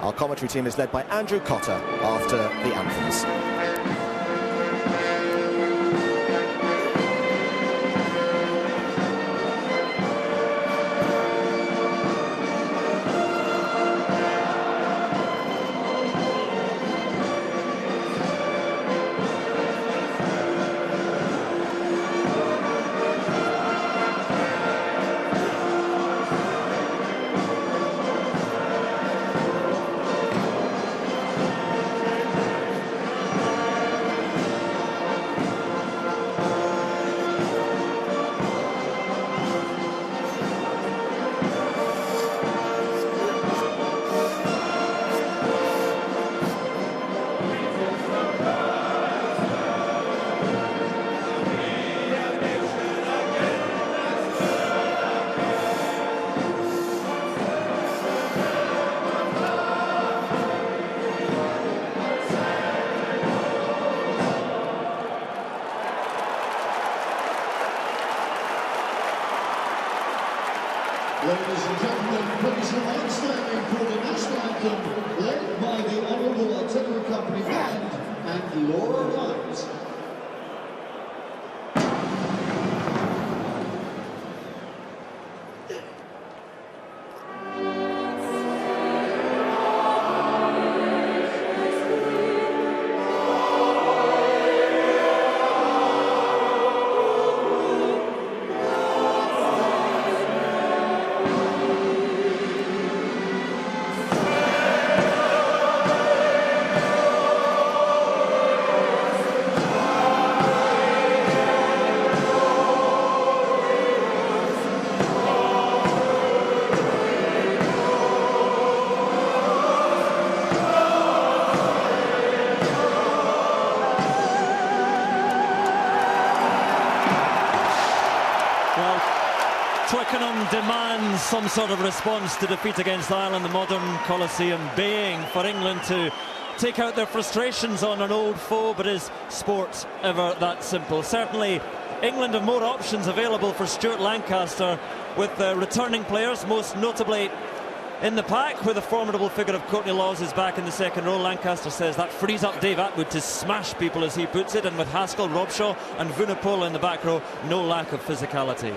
Our commentary team is led by Andrew Cotter after the anthems. Ladies and gentlemen, please remain standing for the national anthem, led by the Honourable Artillery Company Band and Laura White. Twickenham demands some sort of response to defeat against Ireland, the modern Coliseum, baying for England to take out their frustrations on an old foe. But is sport ever that simple? Certainly England have more options available for Stuart Lancaster, with returning players, most notably in the pack, where the formidable figure of Courtney Lawes is back in the second row. Lancaster says that frees up Dave Atwood to smash people, as he puts it, and with Haskell, Robshaw and Vunipola in the back row, no lack of physicality.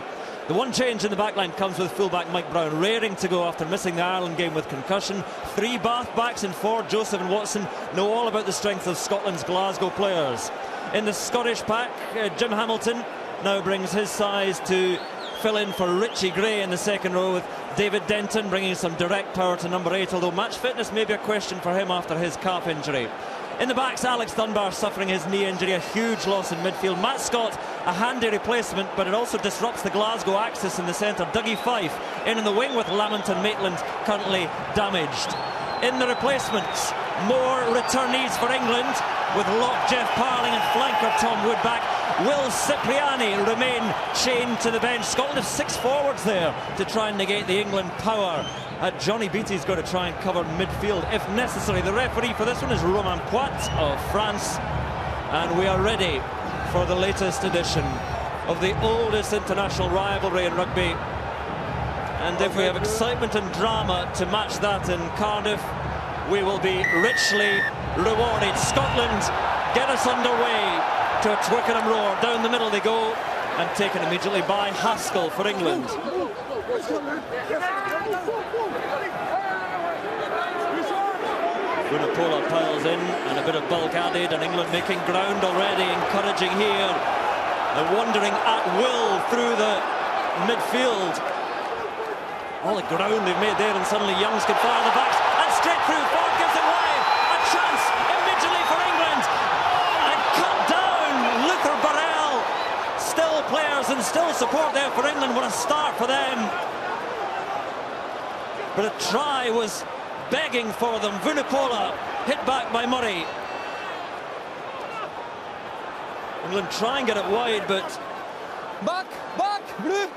The one change in the backline comes with fullback Mike Brown raring to go after missing the Ireland game with concussion. Three Bath backs in forward. Joseph and Watson know all about the strength of Scotland's Glasgow players. In the Scottish pack, Jim Hamilton now brings his size to fill in for Richie Gray in the second row, with David Denton bringing some direct power to number 8, although match fitness may be a question for him after his calf injury. In the backs, Alex Dunbar suffering his knee injury, a huge loss in midfield. Matt Scott, a handy replacement, but it also disrupts the Glasgow axis in the centre. Dougie Fife in the wing, with Lamington Maitland currently damaged. In the replacements, more returnees for England, with lock Jeff Parling and flanker Tom Woodback. Will Cipriani remain chained to the bench? Scotland have 6 forwards there to try and negate the England power. Johnny Beattie's got to try and cover midfield if necessary. The referee for this one is Romain Poit of France, and we are ready for the latest edition of the oldest international rivalry in rugby. And if we have excitement and drama to match that in Cardiff, we will be richly rewarded. Scotland get us underway to a Twickenham roar. Down the middle they go, and taken immediately by Haskell for England. Vunipola piles in, and a bit of bulk added, and England making ground already, encouraging here. They're wandering at will through the midfield. All the ground they've made there, and suddenly Youngs can fire the backs, and straight through. Ford gives it wide. A chance immediately for England, and cut down. Luther Burrell. Still players and still support there for England. What a start for them. But a try was begging for them. Vunipola hit back by Murray. England try and get it wide, but back, blue.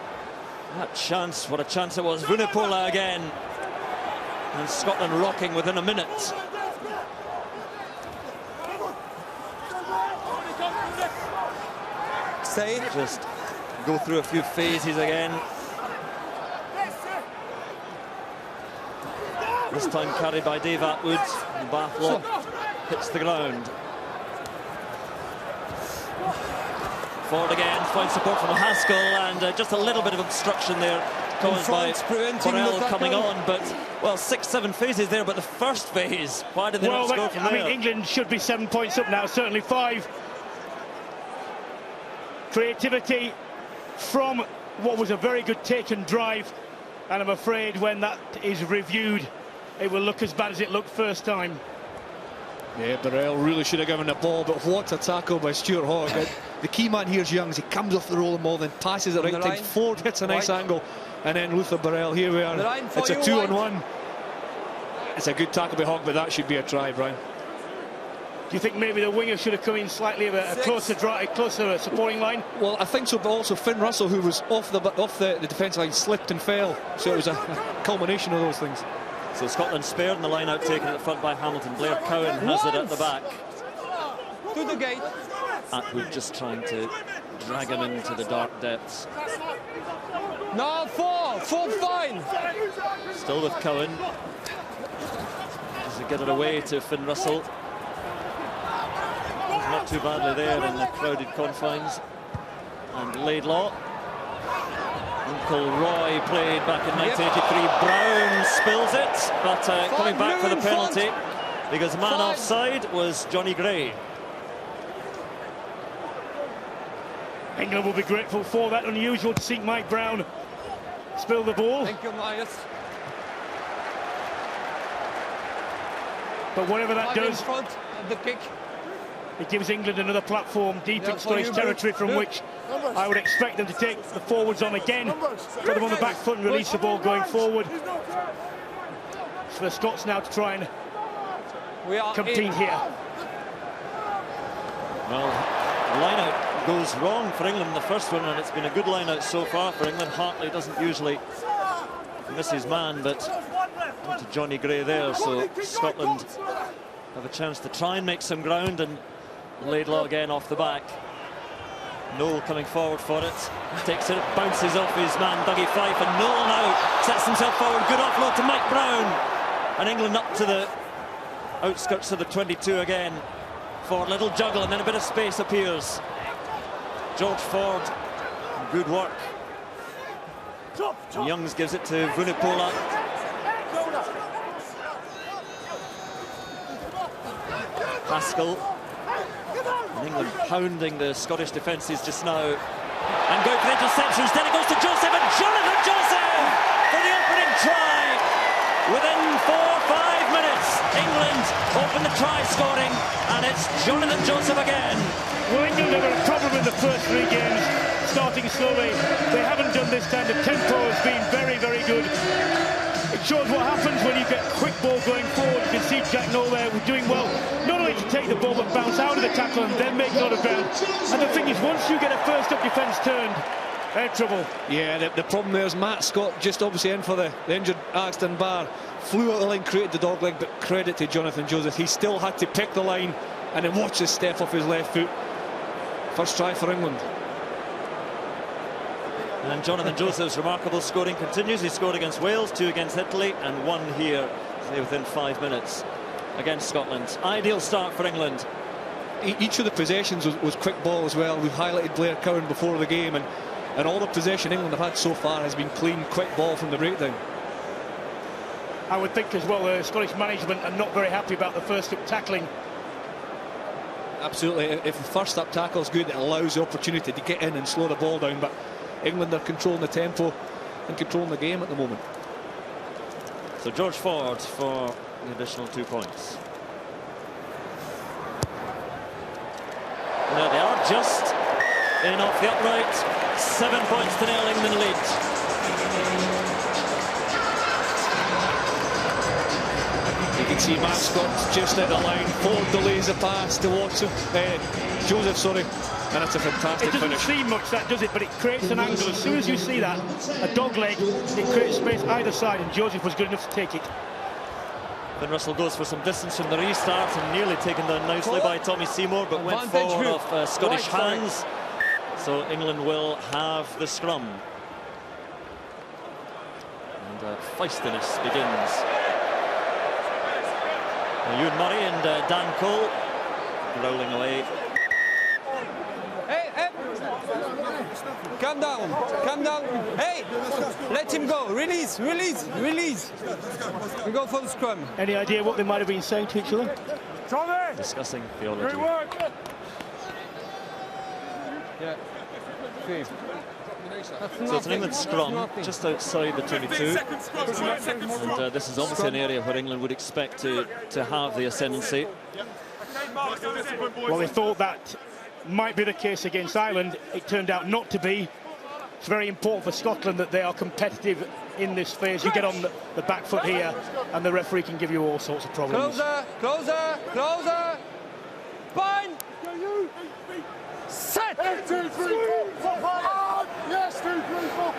That chance, what a chance it was. Vunipola again, and Scotland rocking within a minute. Just go through a few phases again. This time carried by Dave Atwood. The Bath lock hits the ground. Forward again, finds support from Haskell, and just a little bit of obstruction there caused by Burrell coming on. But, well, 6-7 phases there, but the first phase, why did they not score from there? I mean, England should be 7 points up now, certainly 5. Creativity from what was a very good take and drive, and I'm afraid when that is reviewed, it will look as bad as it looked first time. Yeah, Burrell really should have given the ball, but what a tackle by Stuart Hogg. The key man here is Youngs. He comes off the rolling ball, then passes it right time. Ford hits a nice angle, and then Luther Burrell. Here we are. It's a 2-on-1. It's a good tackle by Hogg, but that should be a try, Brian. Do you think maybe the winger should have come in slightly of a closer supporting line? Well, I think so, but also Finn Russell, who was off the defence line, slipped and fell. So it was a culmination of those things. So Scotland spared in the line out taken at the front by Hamilton. Blair Cowan has it at the back. To the gate. Atwood just trying to drag him into the dark depths. No, 4 fine. Still with Cowan. Does he get it away to Finn Russell? Not too badly there in the crowded confines. And Laidlaw. Uncle Roy played back in 1983. Brown spills it, but coming back for the penalty because the man offside was Johnny Gray. England will be grateful for that. Unusual to see Mike Brown spill the ball. Thank you, Myers. But whatever that does, In front of the kick. it gives England another platform deep in Scottish territory from which I would expect them to take the forwards on again, put them on the back foot and release the ball going forward. It's for the Scots now to try and compete here. Well, line-out goes wrong for England in the first one, and it's been a good line-out so far for England. Hartley doesn't usually miss his man, but to Johnny Gray there, so Scotland have a chance to try and make some ground, and Laidlaw again off the back. Noel coming forward for it, takes it, bounces off his man Dougie Fife, and Noel now sets himself forward. Good offload to Mike Brown, and England up to the outskirts of the 22 again for a little juggle, and then a bit of space appears. George Ford, good work. Youngs gives it to Vunipola. Haskell. And England pounding the Scottish defences just now. And going for interceptions. Then it goes to Joseph, and Jonathan Joseph for the opening try. Within 4 or 5 minutes, England open the try scoring, and it's Jonathan Joseph again. Well, England have had a problem in the first 3 games, starting slowly. They haven't done this time. The tempo has been very, very good. It shows what happens when you get quick ball going forward. You can see Jack Noel there doing well, not only to take the ball but bounce out of the tackle and then make a lot of ground. And the thing is, once you get a first up defence turned, they're in trouble. Yeah, the problem there is Matt Scott just obviously in for the injured Axton Barr. Flew out the line, created the dog leg, but credit to Jonathan Joseph. He still had to pick the line and then watch his step off his left foot. First try for England. And Jonathan Joseph's remarkable scoring continues. He scored against Wales, 2 against Italy, and 1 here within 5 minutes against Scotland. Ideal start for England. Each of the possessions was quick ball as well. We've highlighted Blair Cowan before the game, and all the possession England have had so far has been clean, quick ball from the breakdown. I would think as well, Scottish management are not very happy about the first up tackling. Absolutely. If the first up tackle is good, it allows the opportunity to get in and slow the ball down, but England are controlling the tempo and controlling the game at the moment. So George Ford for the additional 2 points. There they are, just in off the upright. 7 points to 0, England lead. You can see Matt Scott just at the line. Ford delays the pass to Watson, Joseph, sorry, and it's a fantastic finish. It doesn't see much, that does it, but it creates an angle. As soon as you see that, a dog leg, it creates space either side, and Joseph was good enough to take it. Then Russell goes for some distance from the restart, and nearly taken down nicely by Tommy Seymour, but went forward off Scottish hands. So England will have the scrum. And feistiness begins. Ewan Murray and Dan Cole rolling away. Hey, hey! Calm down, calm down. Hey! Let him go. Release, release, release. We go for the scrum. Any idea what they might have been saying to each other? Discussing theology. Yeah. Okay. So it's an England scrum just outside the 22. And this is obviously an area where England would expect to have the ascendancy. Well, they thought that might be the case against Ireland. It turned out not to be. It's very important for Scotland that they are competitive in this phase. You get on the back foot here and the referee can give you all sorts of problems. Closer, closer, closer. Fine. Set. 1, 2, 3, 4, 5. Yes, 2, 3, 4.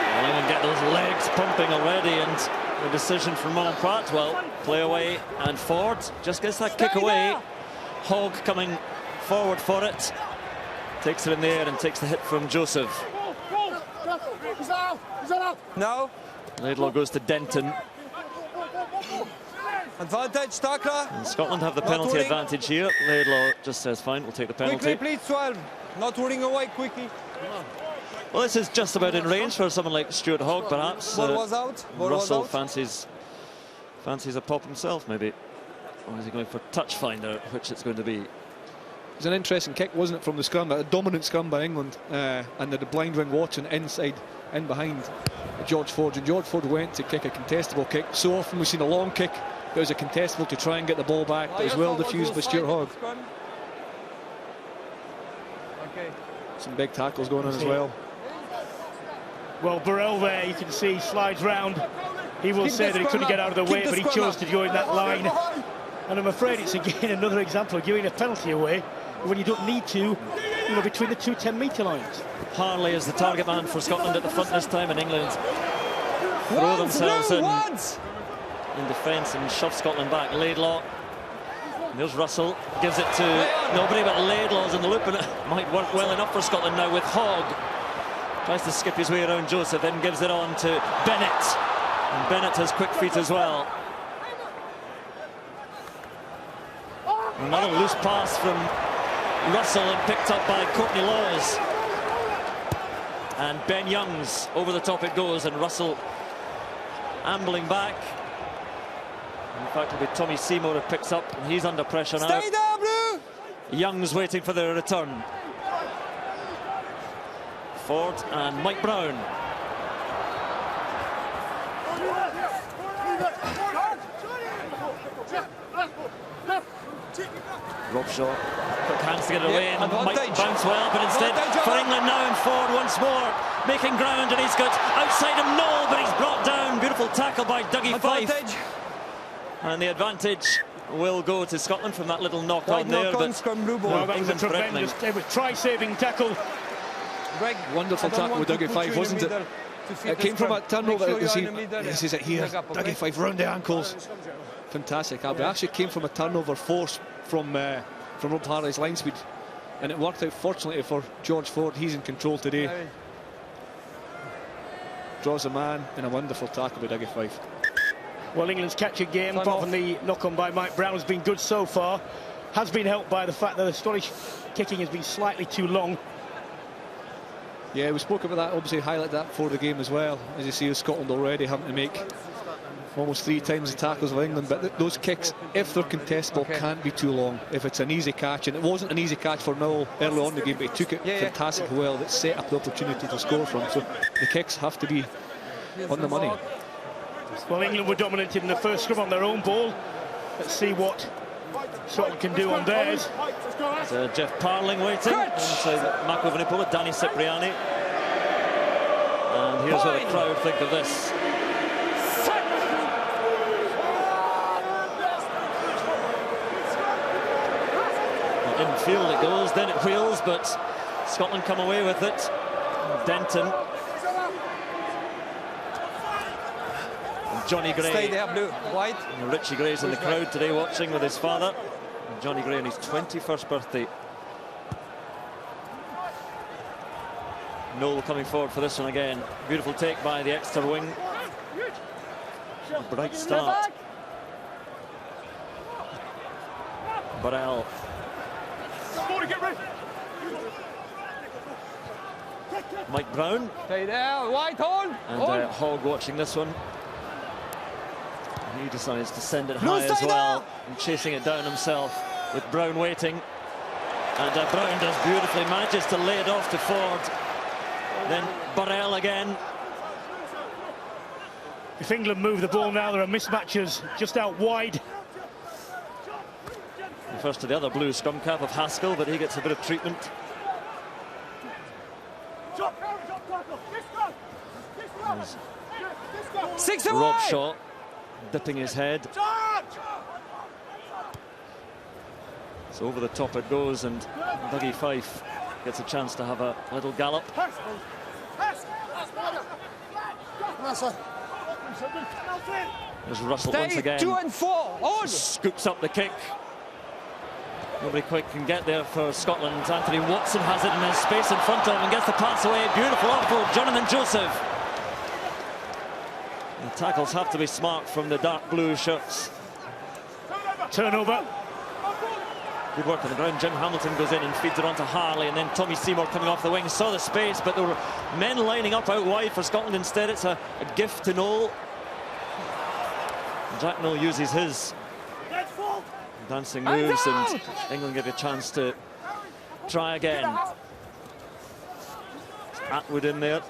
Well, England get those legs pumping already, and the decision from Mon Pratwell, play away, and Ford just gets that kick away. Hogg coming forward for it, takes it in the air and takes the hit from Joseph. No. Laidlaw goes to Denton. Advantage, tackler. And Scotland have the penalty advantage here. Laidlaw just says, fine, we'll take the penalty. Quickly, please, 12. Not running away, quickly. Well, this is just about in range for someone like Stuart Hogg, perhaps. Ball was out. Ball Russell was out. fancies a pop himself, maybe. Or is he going for touch finder, which it's going to be? It was an interesting kick, wasn't it, from the scrum? A dominant scrum by England, and the blind wing watching inside, in behind George Ford. And George Ford went to kick a contestable kick. So often we've seen a long kick. It was a contestable to try and get the ball back. It was well diffused by Stuart Hogg. Okay. Some big tackles going on as well. Well, Burrell there, you can see, slides round. He will say that he couldn't get out of the way, but he chose to join that line. And I'm afraid it's again another example of giving a penalty away when you don't need to, you know, between the two 10-metre lines. Harley is the target man for Scotland at the front this time, and England throw themselves in defence and shove Scotland back. Laidlaw. There's Russell, gives it to nobody, but Laidlaw's in the loop, and it might work well enough for Scotland now with Hogg. Tries to skip his way around Joseph, then gives it on to Bennett. And Bennett has quick feet as well. Another loose pass from Russell and picked up by Courtney Laws. And Ben Youngs, over the top it goes, and Russell ambling back. In fact, it'll be Tommy Seymour who picks up, and he's under pressure now. Stay there, Blue! Young's waiting for the return. Ford and Mike Brown. Robshaw, quick hands to get it away, and Mike bounce well, but instead for England now, and Ford once more making ground, and he's got outside him Noel, but he's brought down. Beautiful tackle by Dougie Fife. And the advantage will go to Scotland from that little knock on there. But well, that was a tremendous, it was try-saving tackle. Greg, wonderful tackle with Dougie Fife, wasn't it? It came from a turnover. This is it here. Dougie Fife round the ankles. Fantastic. It actually came from a turnover force from Rob Harley's line speed, and it worked out fortunately for George Ford. He's in control today. Draws a man, and a wonderful tackle by Dougie Fife. Well, England's catching game, apart from the knock-on by Mike Brown, has been good so far. Has been helped by the fact that the Scottish kicking has been slightly too long. Yeah, we spoke about that, obviously highlight that before the game as well. As you see, Scotland already having to make almost 3 times the tackles of England, but those kicks, if they're contestable, can't be too long. If it's an easy catch, and it wasn't an easy catch for Noel early on in the game, but he took it fantastically well. That set up the opportunity to score from. So the kicks have to be on the money. Well, England were dominated in the first scrum on their own ball. Let's see what Scotland can do on theirs. Jeff Parling waiting, and McIlveen, Danny Cipriani. And here's what the crowd think of this. In field it goes, then it wheels, but Scotland come away with it. Denton. And Johnny Gray. Stay there, Blue. White. And Richie Gray's in the crowd today watching with his father. And Johnny Gray on his 21st birthday. Noel coming forward for this one again. Beautiful take by the Exeter wing. A bright start. Burrell. Mike Brown. Stay there, White, hold! And Hogg watching this one. He decides to send it high as well, and chasing it down himself with Brown waiting. And Brown does beautifully, manages to lay it off to Ford. Then Burrell again. If England move the ball now, there are mismatches just out wide. And first to the other blue scrum cap of Haskell, but he gets a bit of treatment. 6 away! Rob Shaw dipping his head. So over the top it goes, and Dougie Fife gets a chance to have a little gallop. There's Russell once again. 2 and 4. Hold! Scoops up the kick. Nobody quite can get there for Scotland. Anthony Watson has it in his space in front of him and gets the pass away. Beautiful offload, Jonathan Joseph. The tackles have to be smart from the dark blue shirts. Turnover. Good work on the ground. Jim Hamilton goes in and feeds it on to Harley, and then Tommy Seymour coming off the wing saw the space, but there were men lining up out wide for Scotland instead. It's a gift to Noel. Jack Noel uses his dancing moves, and England get a chance to try again. Atwood in there.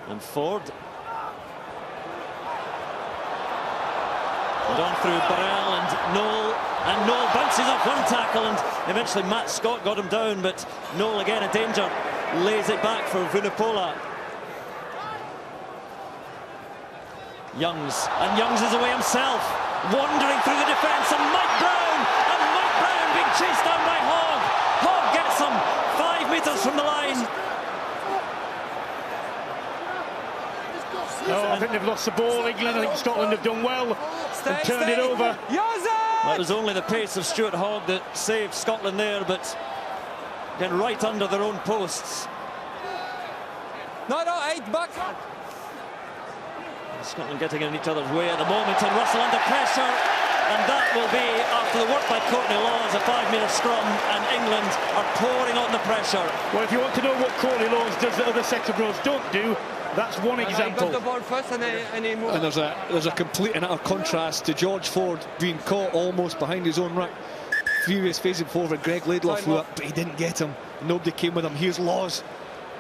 And Ford. And on through Burrell and Noel bounces off one tackle, and eventually Matt Scott got him down, but Noel again in danger, lays it back for Vunipola. Youngs is away himself, wandering through the defence, and Mike Brown being chased down by Hogg. Hogg gets him 5 metres from the line. No, I think they've lost the ball, England. I think Scotland have done well and turned it over. Well, it was only the pace of Stuart Hogg that saved Scotland there, but again right under their own posts. No, 8 back. Scotland getting in each other's way at the moment, and Russell under pressure, and that will be, after the work by Courtney Laws, a 5-metre scrum, and England are pouring on the pressure. Well, if you want to know what Courtney Laws does that other sector bros don't do, that's one example. He got the ball first and he moved. And there's a complete and utter contrast to George Ford being caught almost behind his own ruck. Previous phase before Greg Laidlaw flew up, but he didn't get him. Nobody came with him. Here's Laws.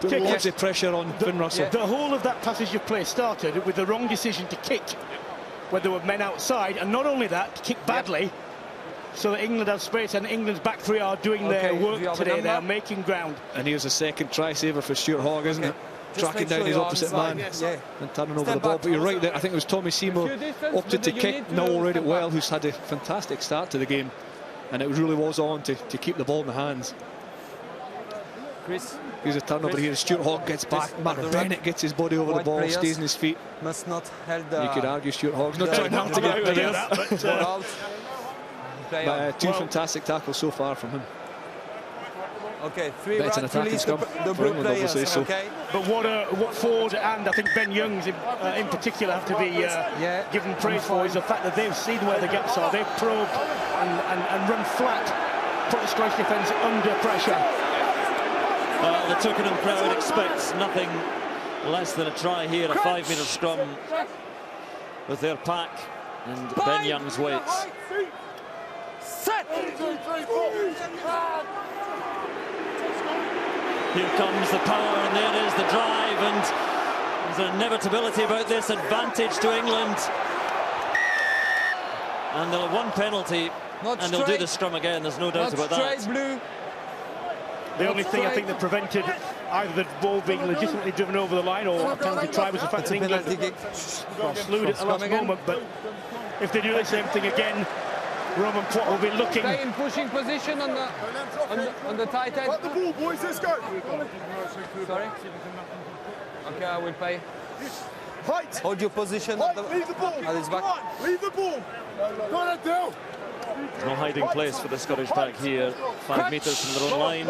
Put lots of pressure on Finn Russell. The whole of that passage of play started with the wrong decision to kick when there were men outside, and not only that, to kick badly, so that England has space, and England's back three are doing their work today. They are making ground. And here's a second try saver for Stuart Hogg, isn't it? Tracking down his opposite man and turning over the ball. But you're right there. I think it was Tommy Seymour opted to kick. Noel read it well, who's had a fantastic start to the game, and it really was on to keep the ball in the hands. Here's a turnover here. Stuart Hogg gets back. Mark Bennett gets his body over the ball, stays on his feet. Must not held. You could argue Stuart Hogg's not trying hard to get out of there. But two fantastic tackles so far from him. Okay, 3 Better right, attacking scrum the for blue England, players, obviously. So. okay. But what Ford and I think Ben Youngs in particular have to be given praise for is the fact that they've seen where the gaps are. They've probed and run flat, put the Scottish defence under pressure. The Twickenham crowd expects nothing less than a try here, a 5-metre scrum with their pack, and Ben Youngs waits. Set! Here comes the power, and there is the drive, and there's an inevitability about this, advantage to England. And they'll have one penalty, and they'll do the scrum again, there's no doubt about that. Blue. The only thing I think that prevented either the ball being legitimately driven over the line or a penalty try was the fact that England slewed at the last moment. But if they do the same thing again, Roman Plot will be looking. Stay in pushing position on the tight end. Let the ball, boys, let's go. Sorry? Okay, I will pay. Height. Hold your position. Leave the ball. At his back. Come on, leave the ball. Go on, Adele. There's no hiding place for the Scottish back here. 5 metres from their own line.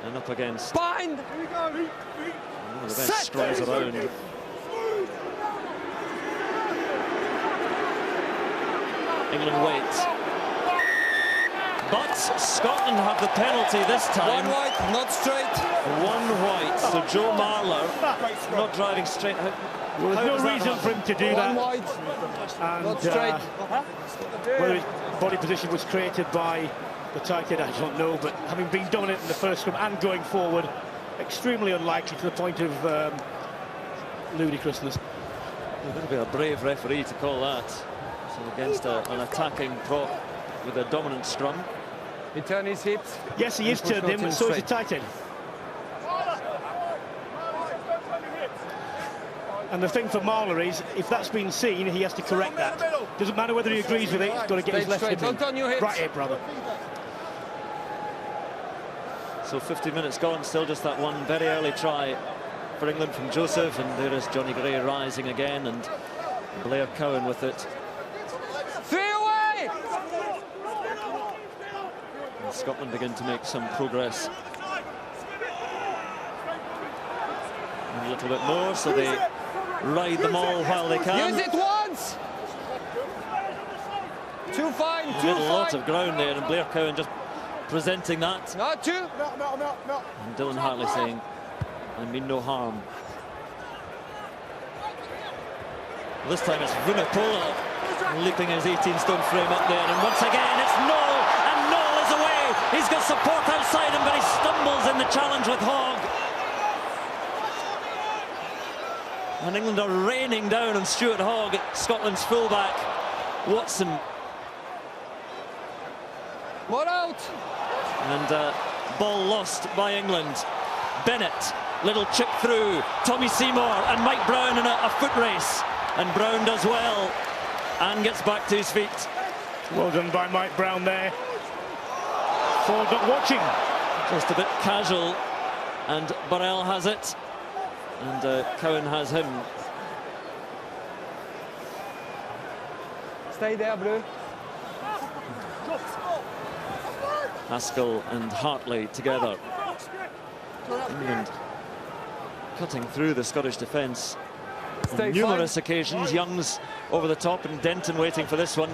And up against Bind! one of the best scrums around. England wait. But Scotland have the penalty this time. One white, not straight. One white. So Joe Marler not driving straight. Well, there's no reason for him to do that. One white, And, not straight. whether his body position was created by the tight end, I don't know. But having been dominant in the first scrum and going forward, extremely unlikely to the point of ludicrousness. You've got to be a brave referee to call that. So against an attacking prop with a dominant scrum. He turned his hips. Yes, he is Push turned in, not but so is the straight. tight end. And the thing for Marler is, if that's been seen, he has to correct that. Doesn't matter whether he agrees with it, he's got to get his left hip in. Don't turn your hips. Right hip, rather. So 50 minutes gone, still just that one very early try for England from Joseph, and there is Johnny Gray rising again, and Blair Cowan with it. 3 away! And Scotland begin to make some progress. And a little bit more, so they ride them all while they can. Use it once! Too fine, He too had a lot fine. of ground there, and Blair Cowan just presenting that. Not two. And Dylan Hartley saying, I mean no harm. This time it's Vunipola leaping his 18-stone frame up there, and once again it's Noel, and Noel is away. He's got support outside him, but he stumbles in the challenge with Hogg. And England are raining down on Stuart Hogg, Scotland's fullback. Watson. More out. And ball lost by England. Bennett, little chip through. Tommy Seymour and Mike Brown in a foot race. And Brown does well and gets back to his feet. Well done by Mike Brown there. Ford not watching. Just a bit casual, and Burrell has it, and Cowan has him. Stay there, bro. Haskell and Hartley together. England cutting through the Scottish defence Stay on numerous occasions. Young's over the top, and Denton waiting for this one.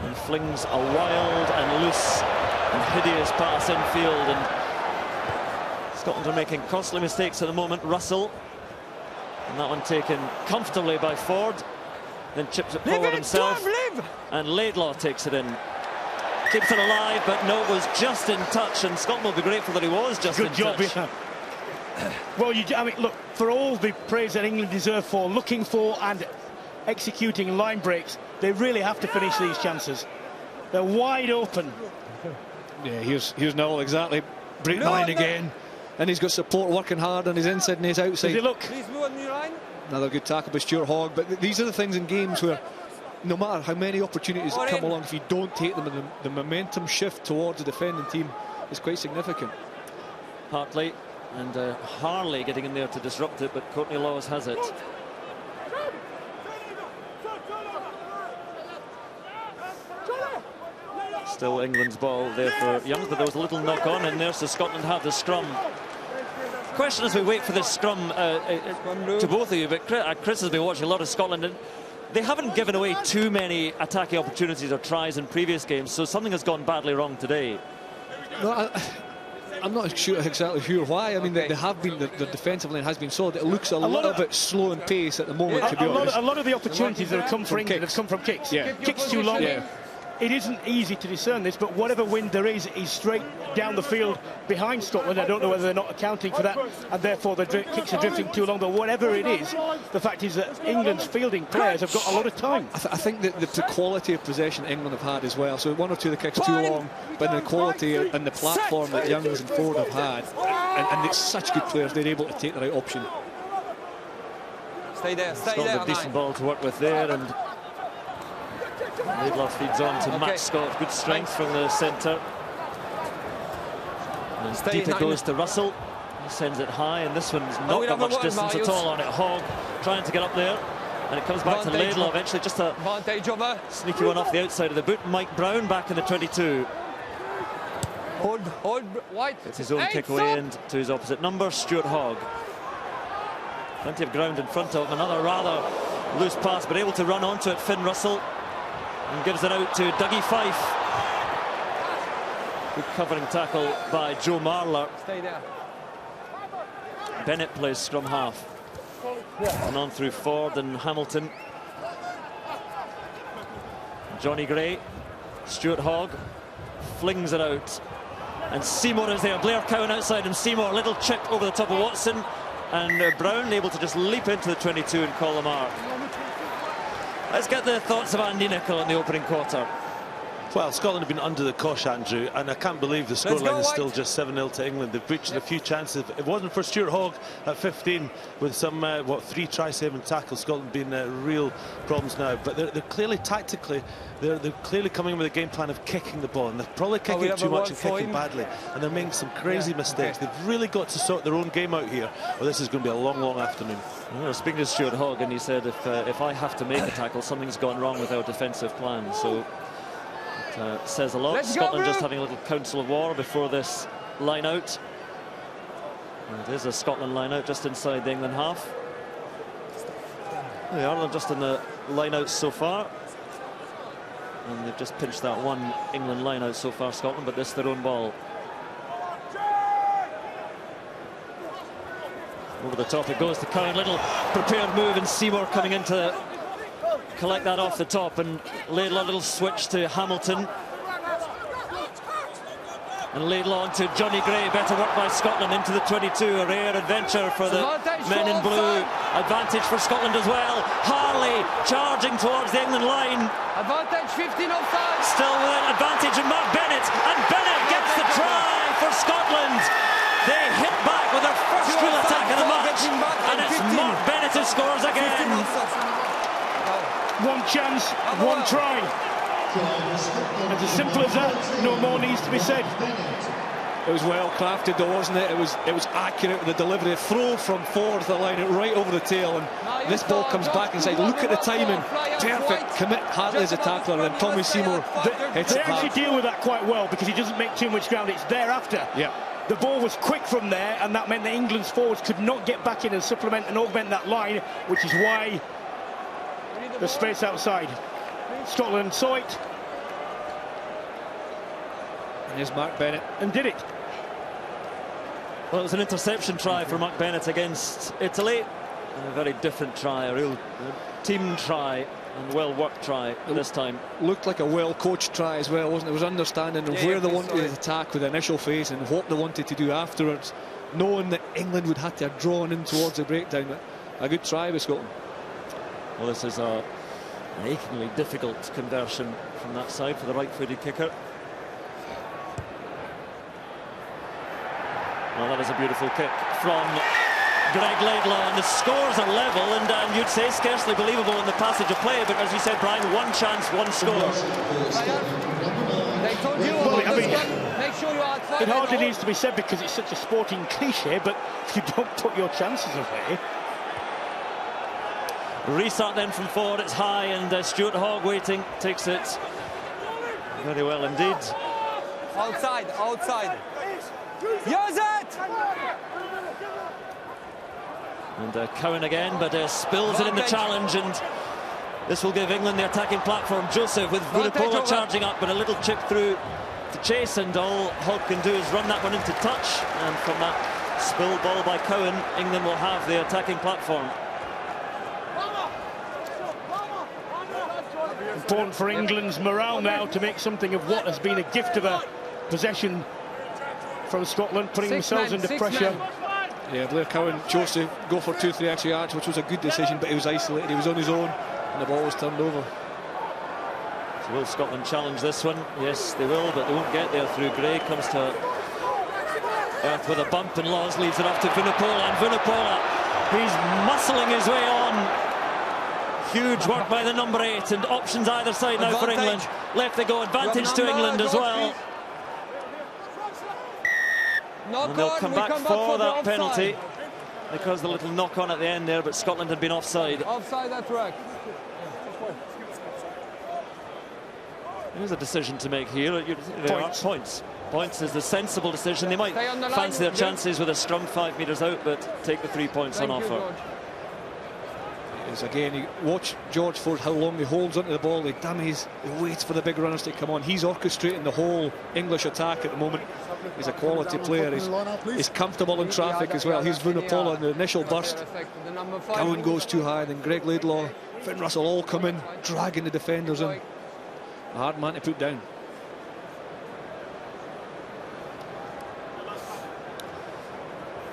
And flings a wild and loose and hideous pass infield, and Scotland are making costly mistakes at the moment. Russell, and that one taken comfortably by Ford, then chips it forward himself, and Laidlaw takes it in. Keeps it alive, but no, it was just in touch, and Scotland will be grateful that he was just in touch. Good job, yeah. Well, I mean, look, for all the praise that England deserve for looking for and executing line breaks, they really have to finish these chances. They're wide open. Yeah, here's Noel, exactly. Break the line again. And he's got support working hard on his inside and his outside. Does he look? Please move on your line. Another good tackle by Stuart Hogg. But these are the things in games where no matter how many opportunities that come along, if you don't take them, the momentum shift towards the defending team is quite significant. Hartley and Harley getting in there to disrupt it, but Courtney Lawes has it. Still England's ball there for Youngs, but there was a little knock on in there, so Scotland have the scrum. Question as we wait for this scrum to both of you, but Chris has been watching a lot of Scotland, and they haven't given away too many attacking opportunities or tries in previous games, so something has gone badly wrong today. No, I'm not exactly sure why. I mean, they have been, the defensive line has been solid. It looks a little bit slow in pace at the moment, to be honest. A lot of the opportunities that have come for England have come from kicks. Yeah. Kicks too long. Yeah. It isn't easy to discern this, but whatever wind there is straight down the field behind Scotland. I don't know whether they're not accounting for that, and therefore the kicks are drifting too long. But whatever it is, the fact is that England's fielding players have got a lot of time. I think that the quality of possession England have had as well. So one or two of the kicks too long, but the quality and the platform that Youngs and Ford have had, and it's such good players, they're able to take the right option. Stay there, stay Scotland there. a decent ball to work with there, and Laidlaw feeds on to Matt Scott. Good strength from the centre. And deep it goes to Russell. He sends it high, and this one's not got much distance at all on it. Hogg trying to get up there, and it comes back to Laidlaw eventually. Just a sneaky one off the outside of the boot. Mike Brown back in the 22. Hold, White. Gets his own kick away and to his opposite number, Stuart Hogg. Plenty of ground in front of him. Another rather loose pass, but able to run onto it. Finn Russell And gives it out to Dougie Fife. Good covering tackle by Joe Marler. Stay there. Bennett plays scrum half. And on through Ford and Hamilton. Johnny Gray. Stuart Hogg flings it out. And Seymour is there. Blair Cowan outside him. Seymour, little chip over the top of Watson. And Brown able to just leap into the 22 and call a mark. Let's get the thoughts of Andy Nicol in the opening quarter. Well, Scotland have been under the cosh, Andrew, and I can't believe the scoreline is still just 7-0 to England. They've breached a few chances. If it wasn't for Stuart Hogg at 15 with some, 3 try-saving tackles, Scotland been real problems now. But they're clearly tactically, they're clearly coming with a game plan of kicking the ball, and they're probably kicking it too much and kicking badly, and they're making some crazy mistakes. Okay. They've really got to sort their own game out here, or this is going to be a long, long afternoon. Well, speaking to Stuart Hogg, and he said, if I have to make a tackle, something's gone wrong with our defensive plan. So it says a lot. Let's Scotland go, just having a little council of war before this line out. And it is a Scotland line out just inside the England half. They are just in the line out so far. And they've just pinched that one England line out so far, Scotland, but this is their own ball. Over the top it goes to Cowan. Little prepared move, and Seymour coming in to collect that off the top, and Laidlaw, a little switch to Hamilton. And Laidlaw on to Johnny Gray. Better work by Scotland into the 22. A rare adventure for the men in blue. Advantage for Scotland as well. Harley charging towards the England line. Advantage 15 offside. Still with an advantage, and Mark Bennett. And Bennett gets the try for Scotland. They hit back with their first real attack of the match, and it's Mark Bennett who scores again. One chance, one try. It's as simple as that. No more needs to be said. It was well crafted though, wasn't it? It was accurate with the delivery. Throw from forward the line, right over the tail, and this ball comes back inside. Look at the timing. Perfect. Commit Hartley as a tackler, and Tommy Seymour hits They it actually back. deal with that quite well because he doesn't make too much ground. It's thereafter. Yeah. The ball was quick from there, and that meant that England's forwards could not get back in and supplement and augment that line, which is why the space outside. Scotland saw it. And here's Mark Bennett. And did it. Well, it was an interception try for Mark Bennett against Italy. And a very different try, a real team try and well-worked try this time. Looked like a well-coached try as well, wasn't it? It was understanding of where they wanted to attack with the initial phase and what they wanted to do afterwards, knowing that England would have to have drawn in towards the breakdown. But a good try by Scotland. Well, this is an achingly difficult conversion from that side for the right-footed kicker. Well, that is a beautiful kick from Greg Laidlaw, and the scores are level, and you'd say scarcely believable in the passage of play, but as you said, Brian, one chance, one score. They told you make sure you are outside. It hardly needs to be said because it's such a sporting cliche, but if you don't put your chances away. Restart then from forward, it's high, and Stuart Hogg waiting, takes it very well indeed. Outside, outside. Use it! And Cowan again, but spills it in the challenge, and this will give England the attacking platform. Joseph with Vunipola charging up, but a little chip through to chase, and all Hogg can do is run that one into touch, and from that spill ball by Cowan, England will have the attacking platform. Important for England's morale now to make something of what has been a gift of a possession from Scotland, putting themselves under pressure. Yeah, Blair Cowan chose to go for 2-3 extra yards, which was a good decision, but he was isolated, he was on his own, and the ball was turned over. So will Scotland challenge this one? Yes, they will, but they won't get there through Gray. Comes to earth with a bump, and Laws leaves it off to Vunipola, and Vunipola, he's muscling his way on. Huge work by the number 8, and options either side now for England. Left they go, advantage to England as well. And they'll come back for that penalty because the little knock on at the end there, but Scotland had been offside. Offside, that's right. There's a decision to make here. Points. Points is the sensible decision. They might fancy their chances with a scrum 5 metres out, but take the 3 points on offer. Is again, you watch George Ford, how long he holds onto the ball, he dummies, he waits for the big runners to come on. He's orchestrating the whole English attack at the moment. He's a quality player. He's comfortable in traffic as well. He's Vunipola in the initial burst. Cowan goes too high, then Greg Laidlaw, Finn Russell all come in, dragging the defenders in. A hard man to put down.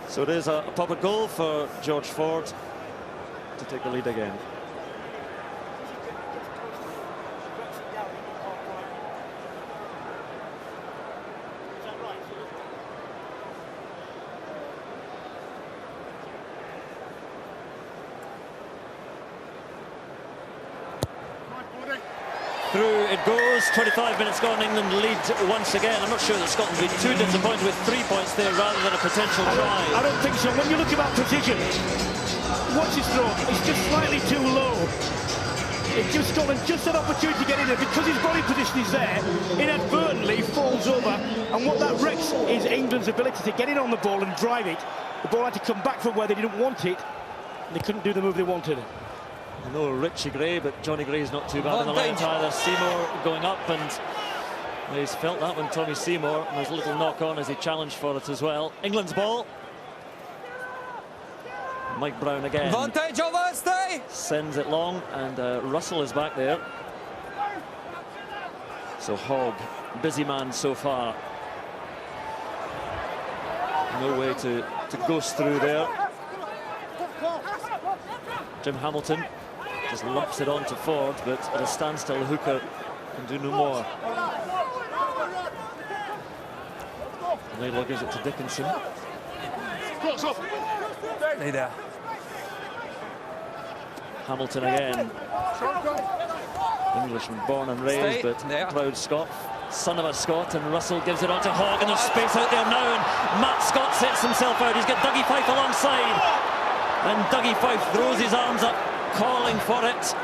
So it is a pop-up goal for George Ford to take the lead again. Through it goes, 25 minutes gone, England lead once again. I'm not sure that Scotland will be too disappointed with 3 points there rather than a potential try. I don't think so. When you look about precision, watch his throw, it's just slightly too low. It gives Scotland just an opportunity to get in there because his body position is there, inadvertently falls over, and what that wrecks is England's ability to get in on the ball and drive it. The ball had to come back from where they didn't want it, and they couldn't do the move they wanted. I know Richie Gray, but Johnny Gray's not too bad in the left either. Seymour going up, and he's felt that one, Tommy Seymour, and there's a little knock on as he challenged for it as well. England's ball. Mike Brown again. Advantage over, stay! Sends it long, and Russell is back there. So Hogg, busy man so far. No way to ghost through there. Jim Hamilton just lumps it on to Ford, but at a standstill, Hooker can do no more. Laidlaw gives it to Dickinson. Stay there. Hamilton again. Englishman born and raised, but proud Scot. Son of a Scot, and Russell gives it on to Hogg, and there's space out there now, and Matt Scott sets himself out. He's got Dougie Fife alongside. And Dougie Fife throws his arms up, calling for it.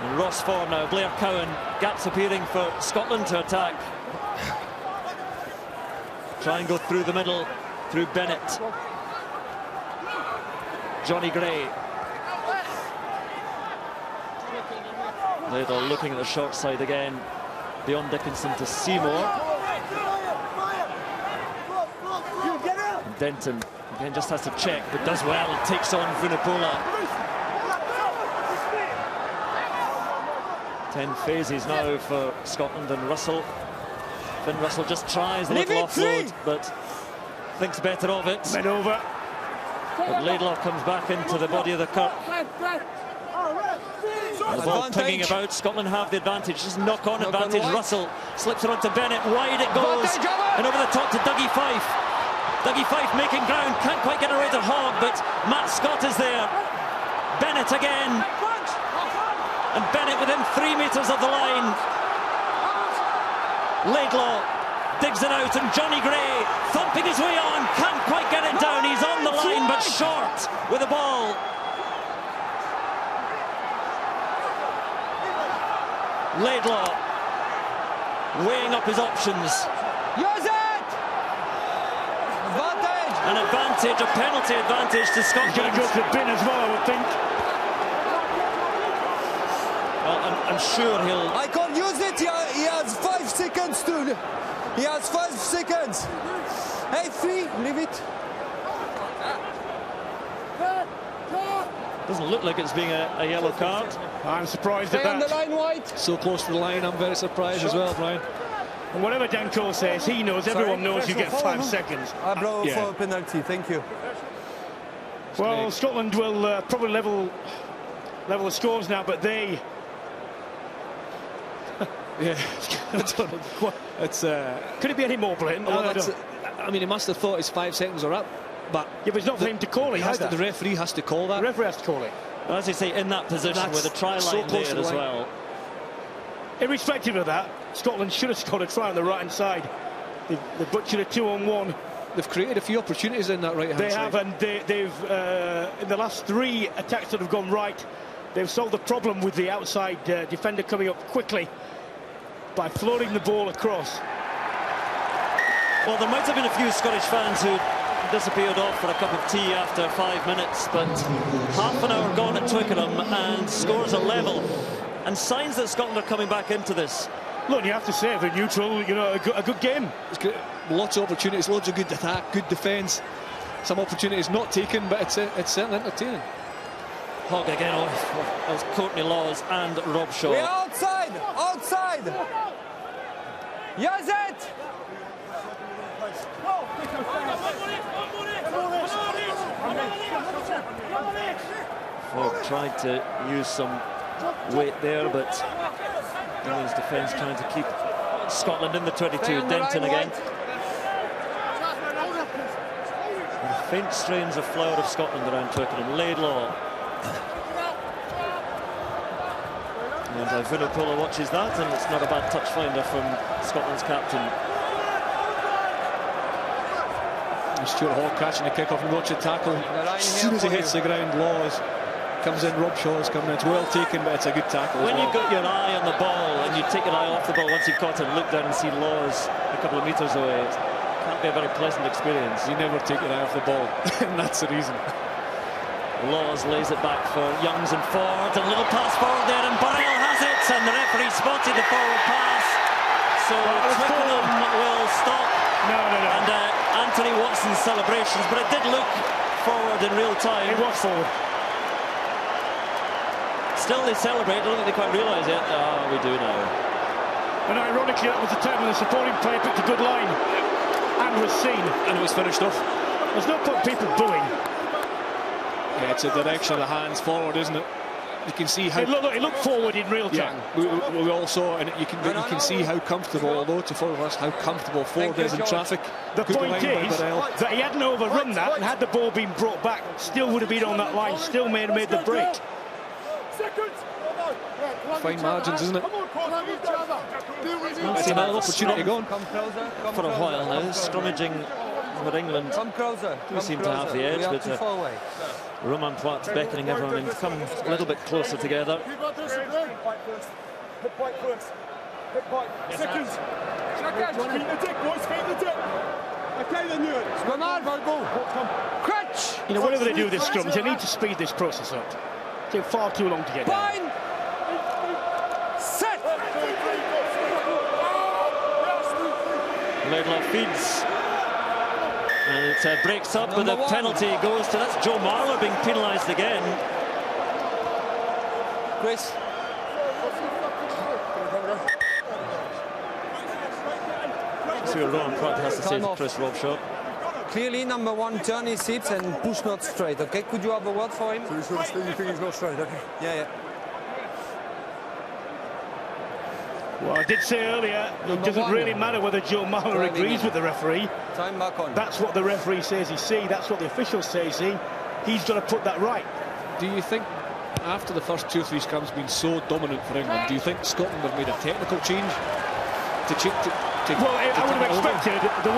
And Ross Ford now, Blair Cowan, gaps appearing for Scotland to attack. Try and go through the middle, through Bennett. Johnny Gray. Laidlaw looking at the short side again, beyond Dickinson to Seymour. Denton again just has to check, but does well, takes on Vunipola. 10 phases now for Scotland and Russell. Finn Russell just tries the little offload, but thinks better of it. Men over. But Laidlaw comes back into the body of the Kirk. The ball pinging about, Scotland have the advantage, just knock-on advantage. Russell slips it onto Bennett, wide it goes, and over the top to Dougie Fife. Dougie Fife making ground, can't quite get away to Hogg, but Matt Scott is there. Bennett again. And Bennett within 3 meters of the line. Laidlaw digs it out, and Johnny Gray thumping his way on, can't quite get it down. He's on the line, but short with the ball. Laidlaw weighing up his options. Use it! Advantage! An advantage, a penalty advantage to Scotland. Going to go to the bin as well, I would think. Well, I'm sure he'll... I can't use it, he has 5 seconds to... He has 5 seconds. Hey, 3, leave it. Doesn't look like it's being a yellow card. I'm surprised Stay at on the that. line, White. So close to the line, I'm very surprised as well, Brian. And whatever Dan Cole says, he knows, everyone knows you get 5 seconds. I blow Yeah. for a penalty, thank you. Well, Scotland will probably level the scores now, but they... Yeah, it's Could it be any more blatant? I mean, he must have thought his 5 seconds are up, but Yeah, but it's not for him to call it either. the referee has to call that. The referee has to call it. Well, as you say, in that position That's with a try so line close to there the as line. well. Irrespective of that, Scotland should have scored a try on the right-hand side. They butchered a 2-on-1. They've created a few opportunities in that right-hand side. They have, and they've in the last 3 attacks that have gone right, they've solved the problem with the outside defender coming up quickly by floating the ball across. Well, there might have been a few Scottish fans who disappeared off for a cup of tea after 5 minutes, but half an hour gone at Twickenham and scores are level. And signs that Scotland are coming back into this. Look, you have to say, for neutral, you know, a good game. It's got lots of opportunities, loads of good attack, good defence. Some opportunities not taken, but it's certainly entertaining. Hogg again off as Courtney Laws and Rob Shaw. We're outside! Outside! Yes, it! Hogg tried to use some weight there, but England's defence trying to keep Scotland in the 22. Denton again. The faint strains of flower of Scotland around Twickenham. Laidlaw. And Vunipola watches that, and it's not a bad touch finder from Scotland's captain. Stuart Hogg catching the kick-off and watch it tackle. As soon as he hits the ground, Laws comes in. Rob Shaw's coming in. It's well taken, but it's a good tackle. When as well. you've got your eye on the ball and you take your eye off the ball once you've caught it and look down and see Laws a couple of metres away, it can't be a very pleasant experience. You never take your eye off the ball, and that's the reason. Laws lays it back for Youngs and Ford, and a little pass forward there, and Burrell has it, and the referee spotted the forward pass. So Twickenham will stop. No. And Anthony Watson's celebrations, but it did look forward in real time. It was forward. Still they celebrate, I don't think they quite realise it. Oh, we do now. And ironically, that was the time when the supporting player picked a good line and was seen. And it was finished off. There's no point people booing. Yeah, it's a direction of the hands forward, isn't it? You can see how... It looked forward in real time. Yeah, we all saw, and you can see how comfortable, although to follow us, how comfortable Ford is in traffic. The Good point line is that he hadn't overrun that, and had the ball been brought back, still would have been on that line, still made the break. Fine margins, isn't it? It's another opportunity gone. Come closer. Come For a closer. while now, scrummaging with England. Come closer. Do seem to have the edge, We are but too far away. Roman Poit's beckoning everyone in to come a little bit closer together. Come on, Crutch! You know, whenever they do this scrums, they need to speed this process up. It takes far too long to get down. Fine! Set! Laidlaw feeds. And it breaks up, but the penalty goes to... That's Joe Marler being penalised again. Chris. See what Roman Poit has to say to Chris Robshaw. Clearly, number one, turn his hips and push not straight, okay? Could you have a word for him? So you think he's not straight, okay? Yeah. Well, I did say earlier, it doesn't really matter whether Joe Marler agrees with the referee. Time back on. That's what the referee says he see. That's what the officials say he see. He's got to put that right. Do you think, after the first 2 or 3 scrums being so dominant for England, do you think Scotland have made a technical change Well, I would have expected the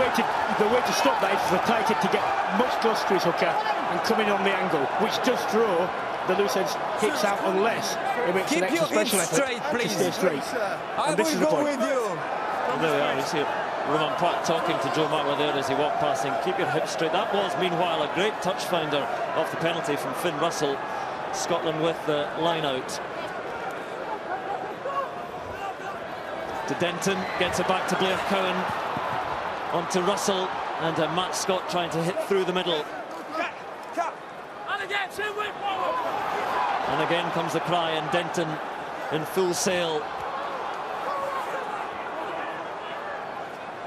way to stop that is for Titan to get much closer to his hooker and come in on the angle, which does throw the loose ends hips out unless it makes an extra special effort straight, please. to stay straight. I And this is the will go point. with you. And there we are, you see Roman Poit talking to Joe Marler there as he walked past, saying, keep your hips straight. That was, meanwhile, a great touch finder of the penalty from Finn Russell. Scotland with the line out. To Denton, gets it back to Blair Cowan. On to Russell, and Matt Scott trying to hit through the middle. And again comes the cry, and Denton in full sail.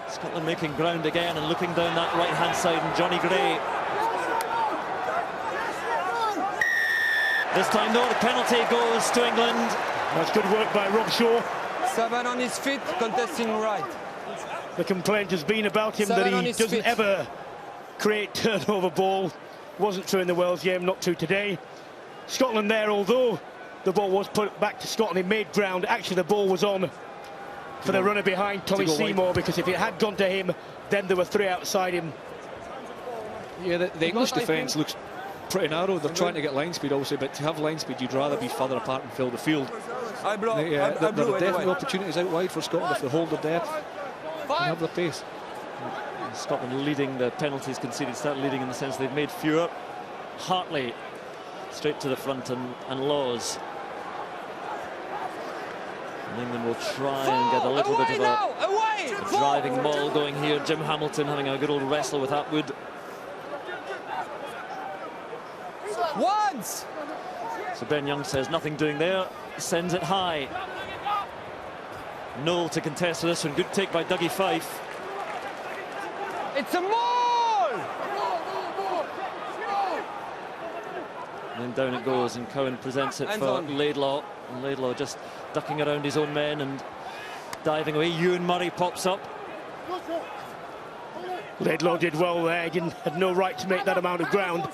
Scotland making ground again and looking down that right-hand side, and Johnny Gray. This time, though, the penalty goes to England. That's good work by Rob Shaw. 7 on his feet, contesting right. The complaint has been about him that he doesn't ever create turnover ball. Wasn't true in the Wales game, not true today. Scotland there, although the ball was put back to Scotland, he made ground. Actually, the ball was on for the runner behind, Tommy Seymour, because if it had gone to him, then there were 3 outside him. Yeah, the English defence looks pretty narrow. They're trying to get line speed, obviously, but to have line speed, you'd rather be further apart and fill the field. I blow. There are definitely anyway. opportunities out wide for Scotland if they hold their depth and have the pace. Scotland leading the penalties conceded, started leading in the sense they've made fewer. Hartley straight to the front and Laws. And England will try and get a little bit of a driving maul going here. Jim Hamilton having a good old wrestle with Atwood. Once! So Ben Young says nothing doing there, sends it high. Noel to contest for this one. Good take by Dougie Fife. It's a maul! And then down it goes, and Cowan presents it for Laidlaw. And Laidlaw just ducking around his own men and diving away. Ewan Murray pops up. Laidlaw did well there. He had no right to make that amount of ground.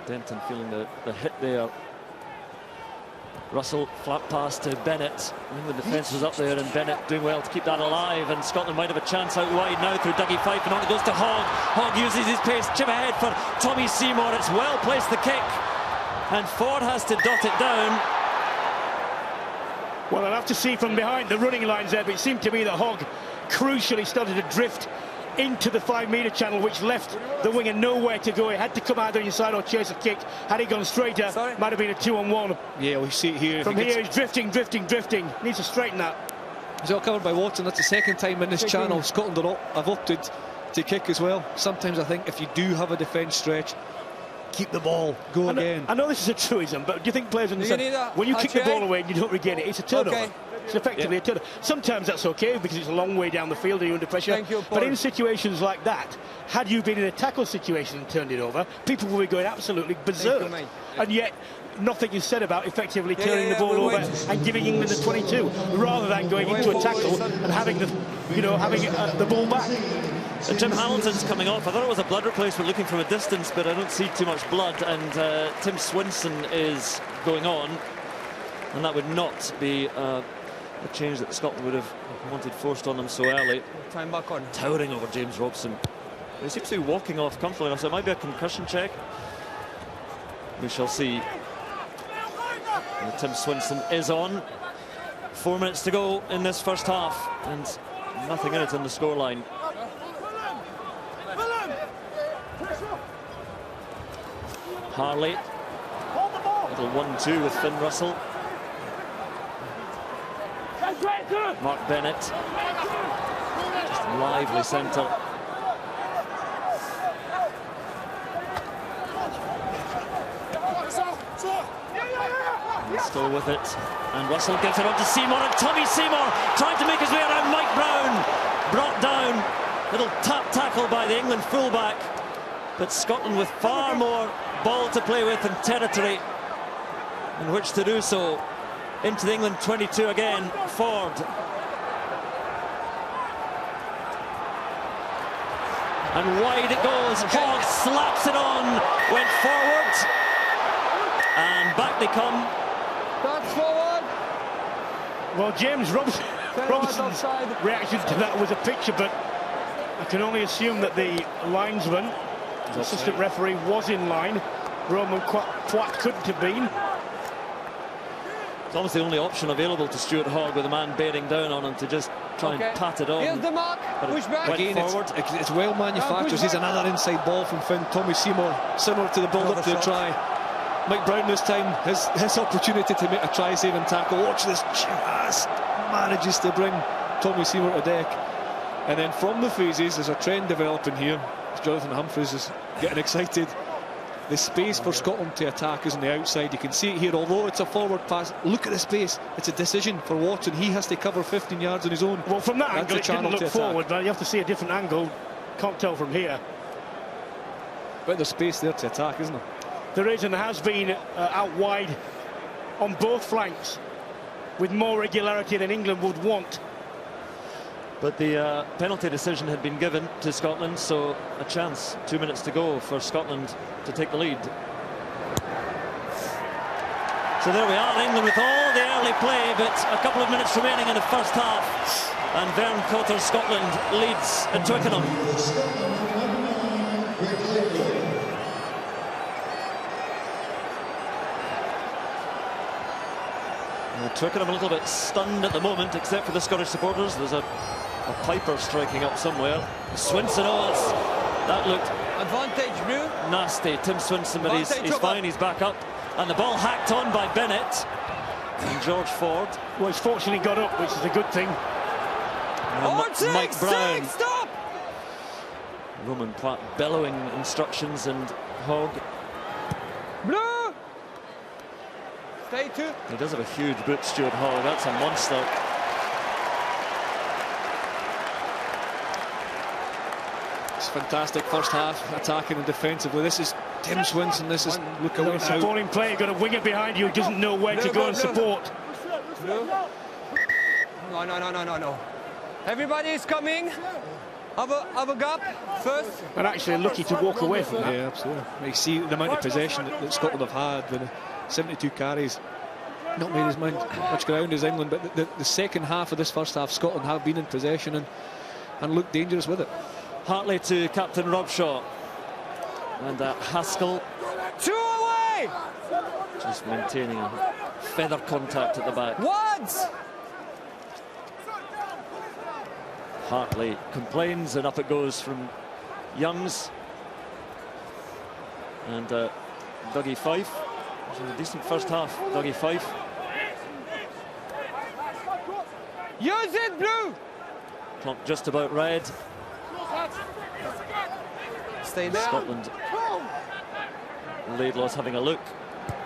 Denton feeling the hit there. Russell flat pass to Bennett. I think the defence was up there, and Bennett doing well to keep that alive, and Scotland might have a chance out wide now through Dougie Fife, and on it goes to Hogg. Hogg uses his pace, chip ahead for Tommy Seymour. It's well placed, the kick, and Ford has to dot it down. Well, I'll have to see from behind the running lines there, but it seemed to me that Hogg crucially started to drift into the 5-metre channel, which left the winger nowhere to go. He had to come either inside or chase a kick. Had he gone straighter, might have been a 2-on-1. Yeah, we see it here. From here, he's drifting. Needs to straighten that. He's all covered by Watson. That's the second time in this channel Scotland have opted to kick as well. Sometimes I think if you do have a defence stretch, keep the ball, go again. I know this is a truism, but do you think players understand when you kick the ball away and you don't regain it, it's a turnover? Okay. It's effectively a turnover. Sometimes that's okay because it's a long way down the field and you're under pressure. But in situations like that, had you been in a tackle situation and turned it over, people will be going absolutely berserk. And yet, nothing is said about effectively turning the ball over and giving England the 22, rather than going into a tackle and having the ball back. And Jim Hamilton's coming off. I thought it was a blood replacement looking from a distance, but I don't see too much blood. And Tim Swinson is going on, and that would not be a change that Scotland would have wanted forced on them so early. Time back on. Towering over James Robson. He seems to be walking off comfortably enough, so it might be a concussion check. We shall see. And Tim Swinson is on. 4 minutes to go in this first half, and nothing in it on the scoreline. Harley. Little 1-2 with Finn Russell. Mark Bennett. Just lively centre. And still with it. And Russell gives it on to Seymour, and Tommy Seymour trying to make his way around Mike Brown. Brought down. Little tap tackle by the England fullback. But Scotland with far more ball to play with and territory in which to do so. Into the England 22 again, Ford. And wide it goes. Hogg slaps it on, went forward, and back they come. That's forward. Well, James Robson's reaction to that was a picture, but I can only assume that the linesman, the assistant referee, was in line. Roman Quat couldn't have been. It's almost the only option available to Stuart Hogg, with a man bearing down on him to just try and pat it on. Here's the mark. Push back. Again, it's well manufactured. Here's another inside ball from Finn. Tommy Seymour, similar to the build-up to the try. Mike Brown this time, his opportunity to make a try-saving tackle. Watch this, just manages to bring Tommy Seymour to deck. And then from the phases, there's a trend developing here. Jonathan Humphreys is getting excited. The space for Scotland to attack is on the outside. You can see it here, although it's a forward pass. Look at the space. It's a decision for Watson. He has to cover 15 yards on his own. Well, from that angle, it didn't look forward, but you have to see a different angle. Can't tell from here. But there's space there to attack, isn't there? There is, and there has been out wide on both flanks with more regularity than England would want. But the penalty decision had been given to Scotland, so a chance, 2 minutes to go for Scotland to take the lead. So there we are, England with all the early play, but a couple of minutes remaining in the first half, and Vern Cotter's Scotland leads at Twickenham. Twickenham a little bit stunned at the moment, except for the Scottish supporters. There's a piper striking up somewhere. Swinson, that looked Advantage, Blue. nasty. Tim Swinson, but he's fine, he's back up. And the ball hacked on by Bennett. And George Ford. Well, he's fortunately got up, which is a good thing. Mike Brown. Stop! Roman Platt bellowing instructions, and Hogg. Blue! Stay 2. He does have a huge boot, Stuart Hogg. That's a monster. It's fantastic first half, attacking and defensively. This is Tim Swinson. This is look at It's a falling player, got a winger behind you who doesn't know where to go and support. Blue. No. Everybody is coming. Have a gap first. And actually lucky to walk away from that. Yeah, absolutely. You see the amount of possession that Scotland have had with 72 carries. Not made as much ground as England, but the second half of this first half, Scotland have been in possession and looked dangerous with it. Hartley to captain Robshaw. And Haskell 2 away! just maintaining a feather contact at the back. Once! Hartley complains, and up it goes from Youngs. And Dougie Fife. It was a decent first half, Dougie Fife. Use it, Blue! Clock just about red. Stay there. Scotland. Laidlaw's having a look.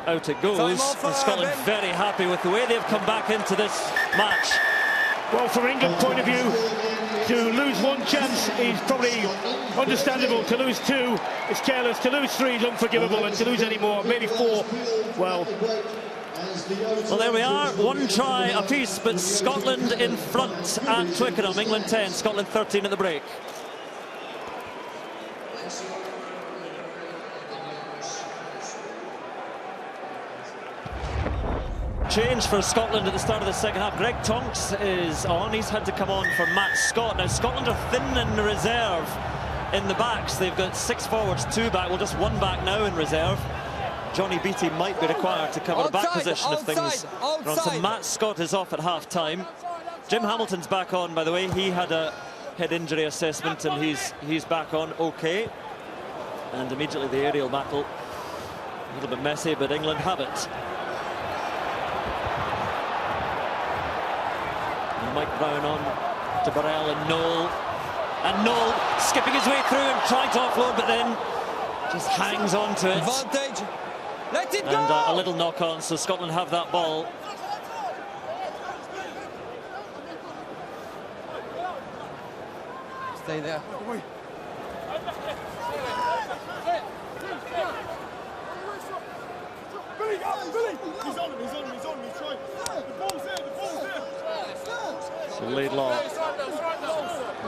Out it goes. Time off, And Scotland Ben. very happy with the way they've come back into this match. Well, from England's point of view, to lose one chance is probably understandable. To lose 2 is careless. To lose 3 is unforgivable. And to lose any more, maybe 4, well... Well, there we are. 1 try apiece, but Scotland in front at Twickenham. England 10, Scotland 13 at the break. Change for Scotland at the start of the second half. Greg Tonks is on. He's had to come on for Matt Scott. Now, Scotland are thin in reserve in the backs. They've got 6 forwards, 2 back. Well, just 1 back now in reserve. Johnny Beattie might be required to cover back position if things are on. So Matt Scott is off at half-time. Jim Hamilton's back on, by the way. He had a head injury assessment, and he's back on okay. And immediately the aerial battle. A little bit messy, but England have it. Mike Brown on to Burrell and Noel. And Noel skipping his way through and trying to offload, but then just hangs on to it. Advantage. Let it go! And a little knock on, so Scotland have that ball. Stay there. Billy! He's on him. He's trying. The ball's there. So Laidlaw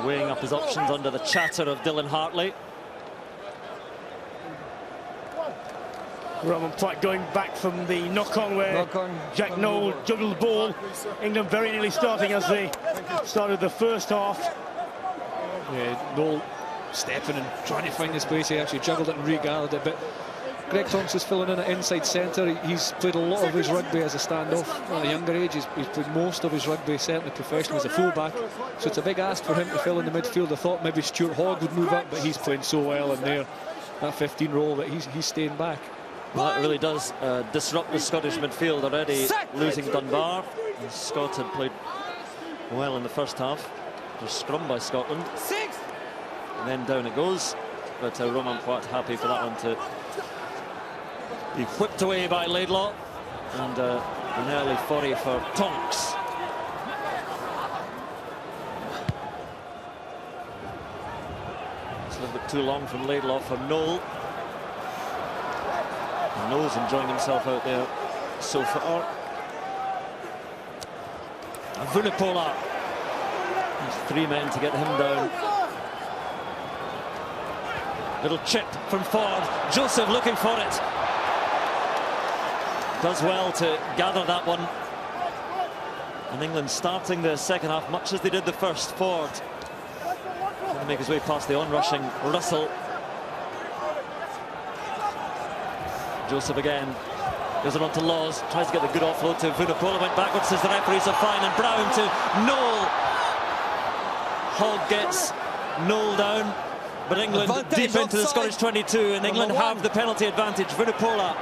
weighing up his options under the chatter of Dylan Hartley. Roman Platt going back from the knock-on where Jack Noel juggled the ball. England very nearly starting as they started the first half. Yeah, Noel stepping and trying to find his place. He actually juggled it and regathered it, but Greg Tonks is filling in at inside centre. He's played a lot of his rugby as a standoff at a younger age. He's played most of his rugby, certainly professional, as a fullback. So it's a big ask for him to fill in the midfield. I thought maybe Stuart Hogg would move up, but he's playing so well in there, that 15 role, that he's staying back. Well, that really does disrupt the Scottish midfield already, losing Dunbar. And Scott had played well in the first half. There's scrum by Scotland. And then down it goes. But Roman Platt happy for that one to be whipped away by Laidlaw. And an early 40 for Tonks. It's a little bit too long from Laidlaw for Noel. Noel's enjoying himself out there so far. Vunipola. There's 3 men to get him down. Little chip from Ford. Joseph looking for it. Does well to gather that one. And England starting the second half much as they did the first. Ford going to make his way past the onrushing Russell. Joseph again. Goes it on to Laws, tries to get the good offload to Vunipola, went backwards, says the referee, so fine, and Brown to Noel. Hogg gets Noel down, but England Advantage deep into the offside. Scottish 22, and England have the penalty advantage. Vunipola.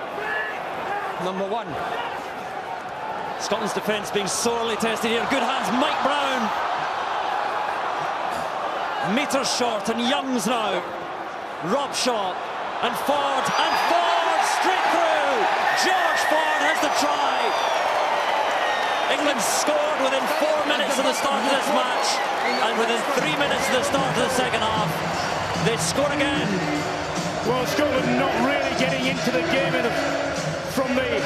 Number 1. Scotland's defence being sorely tested here. Good hands, Mike Brown. Metres short, and Youngs now. Robshaw, and Ford, straight through. George Ford has the try. England scored within 4 minutes of the start of this match, and within 3 minutes of the start of the second half, they score again. Well, Scotland not really getting into the game from the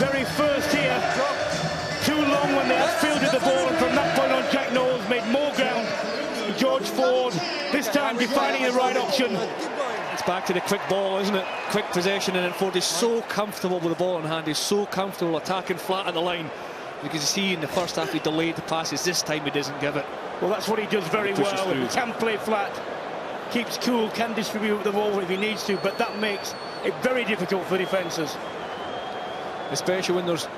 very first here. Too long when they had fielded the ball, and from that point on, Jack Knowles made more ground. George Ford, this time defining the right option. It's back to the quick ball, isn't it? Quick possession, and then Ford is so comfortable with the ball in hand. He's so comfortable attacking flat at the line. You can see in the first half he delayed the passes. This time he doesn't give it. Well, that's what he does very well. He can play flat, keeps cool, can distribute the ball if he needs to, but that makes it very difficult for defences. Especially when there's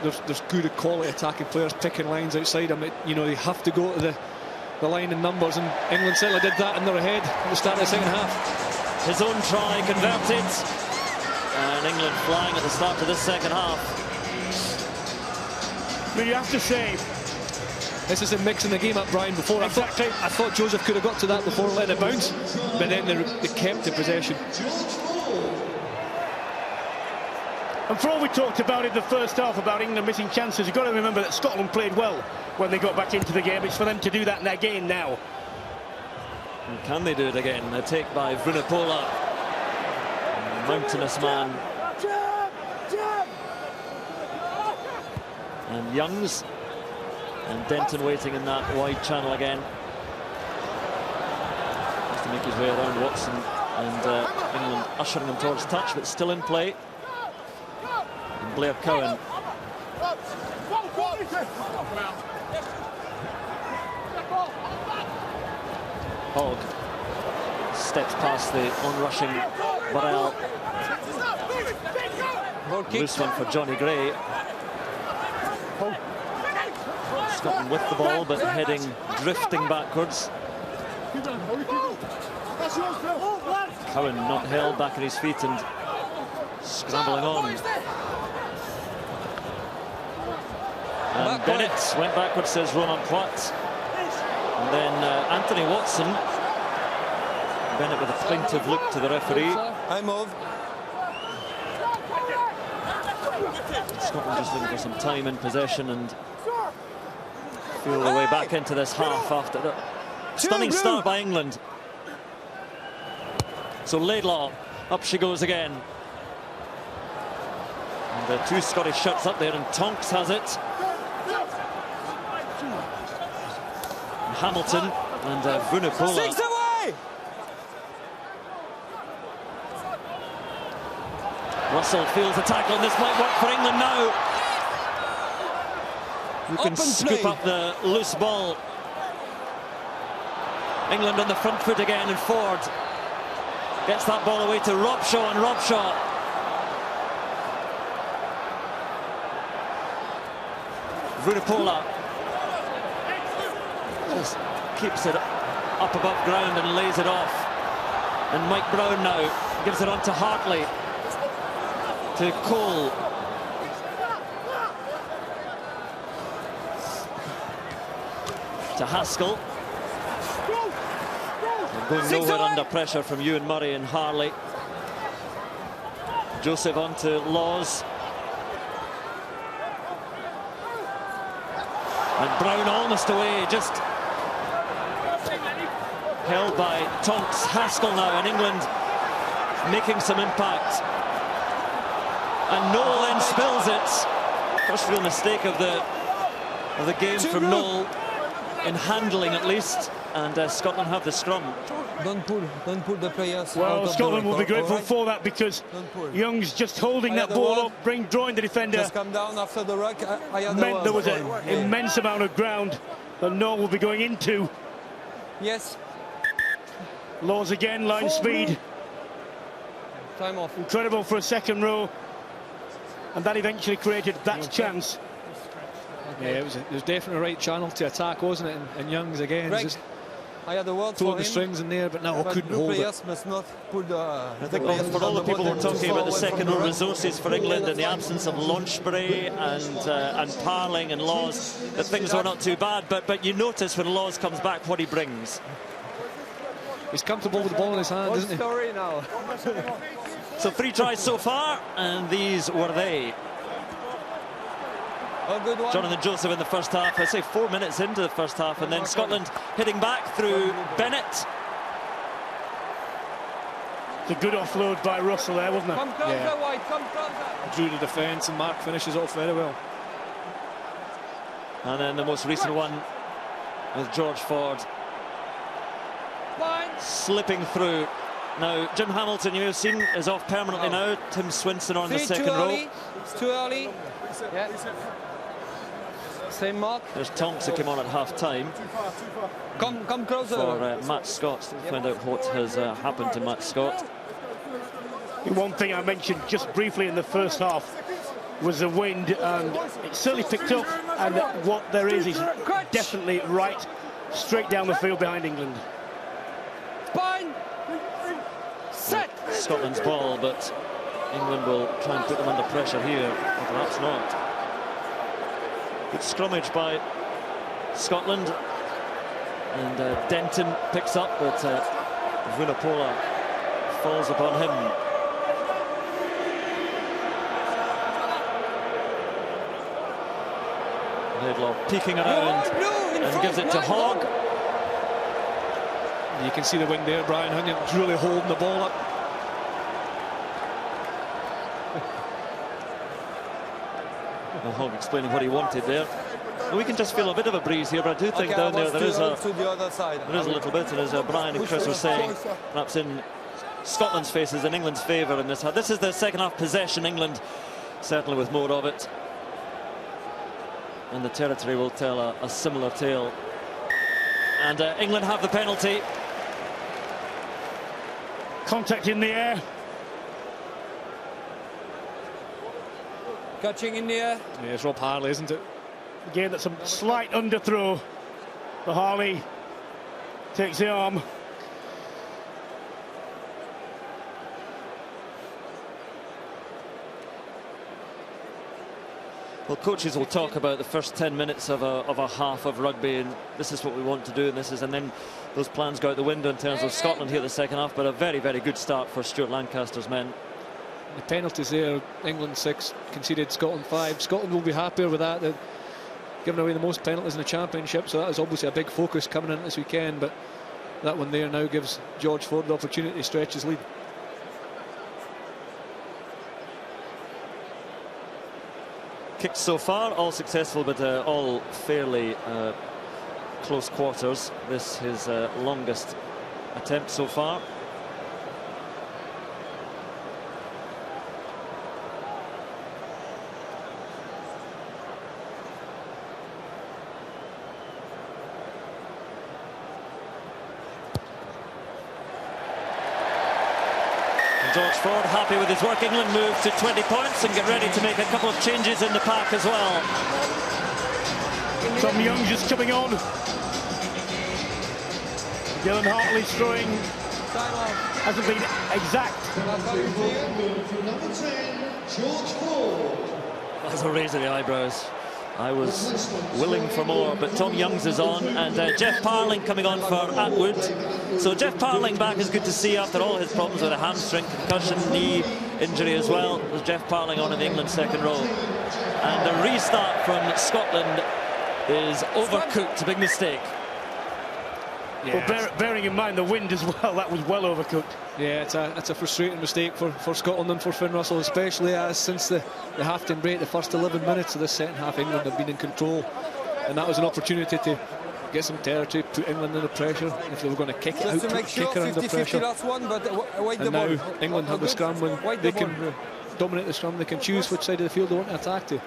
good quality attacking players picking lines outside him. You know, they have to go to the line in numbers, and England certainly did that, and they're ahead at the start of the second half. His own try converted, and England flying at the start of this second half. I mean, you have to say, this is a mixing the game up, Brian. Before exactly. I thought Joseph could have got to that before letting it bounce, but then they kept the possession. and for all we talked about in the first half about England missing chances, you've got to remember that Scotland played well when they got back into the game. It's for them to do that again now. And can they do it again? A take by Vunipola, mountainous man. And Youngs, and Denton waiting in that wide channel again. Has to make his way around Watson, and England ushering him towards touch, but still in play. And Blair Cowan. Hogg steps past the on-rushing Burrell. Loose one for Johnny Gray. Scotland with the ball, but heading, drifting backwards. Cowan not held, back at his feet and scrambling on. And Bennett went backwards, says Roman Platt. And then Anthony Watson. Bennett with a plaintive look to the referee. I move. Scotland just looking for some time in possession and feel their way back into this half after the stunning start by England. So Laidlaw, up she goes again. And the two Scottish shots up there, and Tonks has it. And Hamilton and Vunipola. 6 away! Russell feels the tackle, and this might work for England now. You can scoop up the loose ball. England on the front foot again, and Ford gets that ball away to Robshaw, and Robshaw Vunipola just keeps it up above ground and lays it off. And Mike Brown now gives it on to Hartley, to Cole. To Haskell. They're going nowhere under pressure from Ewan Murray and Harley. Joseph on to Laws. And Brown almost away, just held by Tonks. Haskell now, and England making some impact. And Noel then spills it. First real mistake of the game from Noel, in handling at least, and Scotland have the scrum. Don't pull the players. Well, Scotland will be grateful for that, because Young's just holding that ball up, drawing the defender. Just come down after the ruck. Meant there was an immense amount of ground that Noel will be going into. Yes. Laws again, line speed. Time off. Incredible for a second row. and that eventually created that chance. Yeah, it was definitely the right channel to attack, wasn't it? And Youngs again just I had a word pulled for the him. strings in there, but no, couldn't Blue hold it. players must not pull the. I think for all the people who are talking about the second row resources for England and the absence of Launchbury and Parling and Laws, that things were not too bad. But you notice when Laws comes back what he brings. He's comfortable with the ball in his hand, isn't he? Story now. So 3 tries so far, and these were they. A good one. Jonathan Joseph in the first half, I say 4 minutes into the first half, and then Scotland hitting back through Bennett. It's a good offload by Russell there, wasn't it? Come closer, White, come closer. Drew the defence, and Mark finishes off very well. And then the most recent one with George Ford slipping through. Now, Jim Hamilton, you may have seen, is off permanently now. Tim Swinson on the second row. It's too early. Yeah. Same mark. There's Tonks who came on at half-time. Come closer. For Matt Scott, to find out what has happened to Matt Scott. One thing I mentioned just briefly in the first half was the wind, and it certainly picked up, and what there is definitely right straight down the field behind England. Spine. Set. Scotland's ball, but England will try and put them under pressure here, or perhaps not. Good scrummage by Scotland, and Denton picks up, but Vunipola falls upon him. Laidlaw peeking around and gives it to Hogg. You can see the wing there, Brian Hunyon's really holding the ball up. Well, Hogg explaining what he wanted there. Well, we can just feel a bit of a breeze here, but I do think down there is a little bit, and as Brian and Chris were saying, perhaps in Scotland's faces in England's favour in this half. This is the second half possession, England certainly with more of it. And the territory will tell a similar tale. And England have the penalty. Contact in the air. Catching in the air. Yeah, it's Rob Harley, isn't it? Again, that's a slight underthrow. For Harley takes the arm. Well, coaches will talk about the first 10 minutes of a half of rugby, and this is what we want to do, and then those plans go out the window in terms of Scotland here the second half. But a very, very good start for Stuart Lancaster's men. The penalties there, England 6, conceded Scotland 5. Scotland will be happier with that. They've given away the most penalties in the championship, so that is obviously a big focus coming in this weekend. But that one there now gives George Ford the opportunity to stretch his lead. Kicks so far, all successful, but all fairly close quarters. This his longest attempt so far. George Ford happy with his work. England move to 20 points and get ready to make a couple of changes in the pack as well. Tom Young just coming on. Dylan Hartley's throwing hasn't been exact. Number 10, George Ford. That's a raise of the eyebrows. I was willing for more, but Tom Youngs is on, and Jeff Parling coming on for Atwood. So Jeff Parling back is good to see after all his problems with a hamstring, concussion, knee injury as well. There's Jeff Parling on in the England second row. And the restart from Scotland is overcooked, a big mistake. Yeah. Well, bearing in mind the wind as well, that was well overcooked. Yeah, it's a frustrating mistake for Scotland and for Finn Russell, especially as since the half-time break, the first 11 minutes of the second half, England have been in control, and that was an opportunity to get some territory, put England under pressure if they were going to kick it out, to make sure, kick her under 50-50 pressure. last one, but and now England have the scrum when they can dominate the scrum. They can choose which side of the field they want to attack to.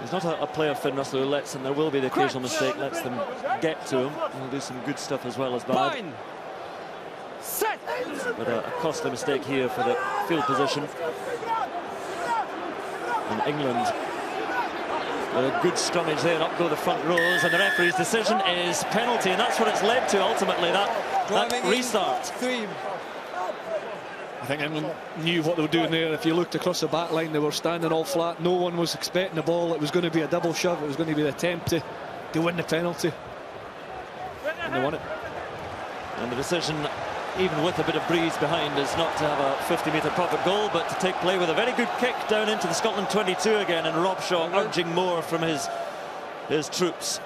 He's not a player, Finn Russell, who lets, and there will be the occasional mistake, lets them get to him. He'll do some good stuff as well as bad. But a costly mistake here for the field position. And England with a good scrummage there, up go the front rows, and the referee's decision is penalty, and that's what it's led to ultimately, that restart. I think England knew what they were doing there. If you looked across the back line, they were standing all flat. No one was expecting the ball. It was going to be a double shove. It was going to be the attempt to win the penalty. And they won it. And the decision, even with a bit of breeze behind, is not to have a 50-metre profit goal, but to take play with a very good kick down into the Scotland 22 again, and Rob Shaw urging more from his troops.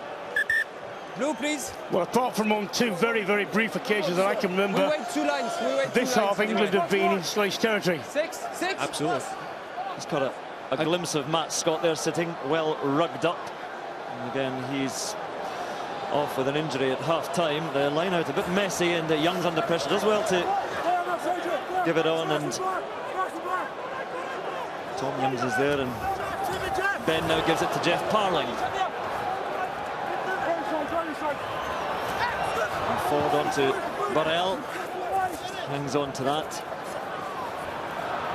Blue, please. Well, apart from on two very, very brief occasions that I can remember, We wait 2 lines. this half England have been in Scottish territory. 6. Absolutely. He's got a glimpse of Matt Scott there sitting, well rugged up. And again, he's off with an injury at half-time. The line-out a bit messy, and Young's under pressure. Does well to give it on, and Tom Youngs is there, and Ben now gives it to Jeff Parling. And forward on to Burrell. Hangs on to that.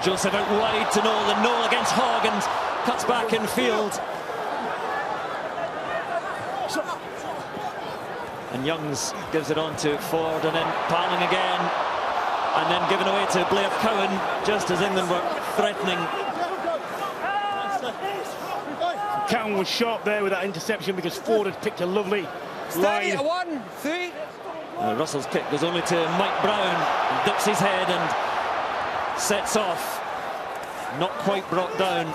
Joseph out wide to Noel, and Noel against Hogg, and cuts back in field. And Youngs gives it on to Ford, and then Parling again, and then given away to Blair Cowan just as England were threatening. Cowan was sharp there with that interception because Ford had picked a lovely line. 1, 3. Russell's kick goes only to Mike Brown, dips his head and sets off. Not quite brought down.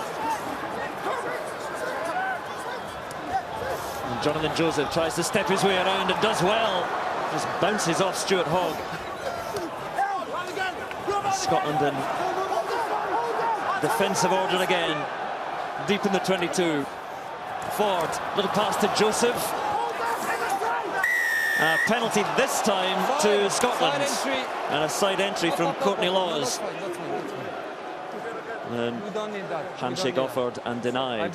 And Jonathan Joseph tries to step his way around and does well. Just bounces off Stuart Hogg. Scotland in defensive order again. Deep in the 22. Ford, little pass to Joseph. Penalty this time to Scotland. And a side entry from Courtney Laws. And handshake offered and denied.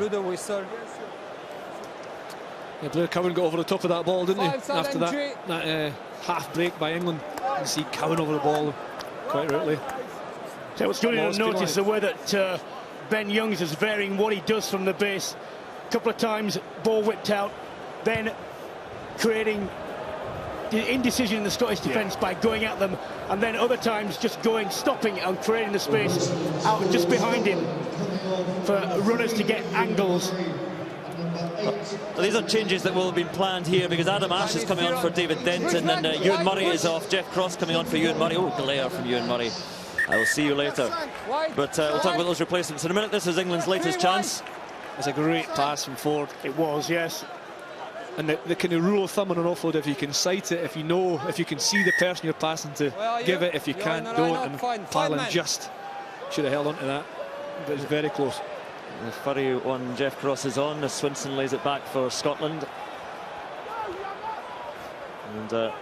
Yeah, Blair Cowan got over the top of that ball, didn't he? After that half break by England. You see Cowan over the ball quite rightly. So it's good to notice the way that Ben Youngs is varying what he does from the base. A couple of times, ball whipped out, then creating the indecision in the Scottish defence by going at them, and then other times just going, stopping and creating the space out just behind him for runners to get angles. These are changes that will have been planned here, because Adam Ash is coming on for David Denton, and Ewan Murray is off. Jeff Cross coming on for Ewan Murray. Oh, glare from Ewan Murray. I will see you later. But we'll talk about those replacements in a minute. This is England's latest chance. It's a great pass from Ford. It was, yes. And the kind of rule of thumb on an offload, if you can sight it, if you know, if you can see the person you're passing to, give it. If you can't, don't. And Parling just should have held on to that, but it's very close. The furry one, Jeff Cross is on as Swinson lays it back for Scotland. And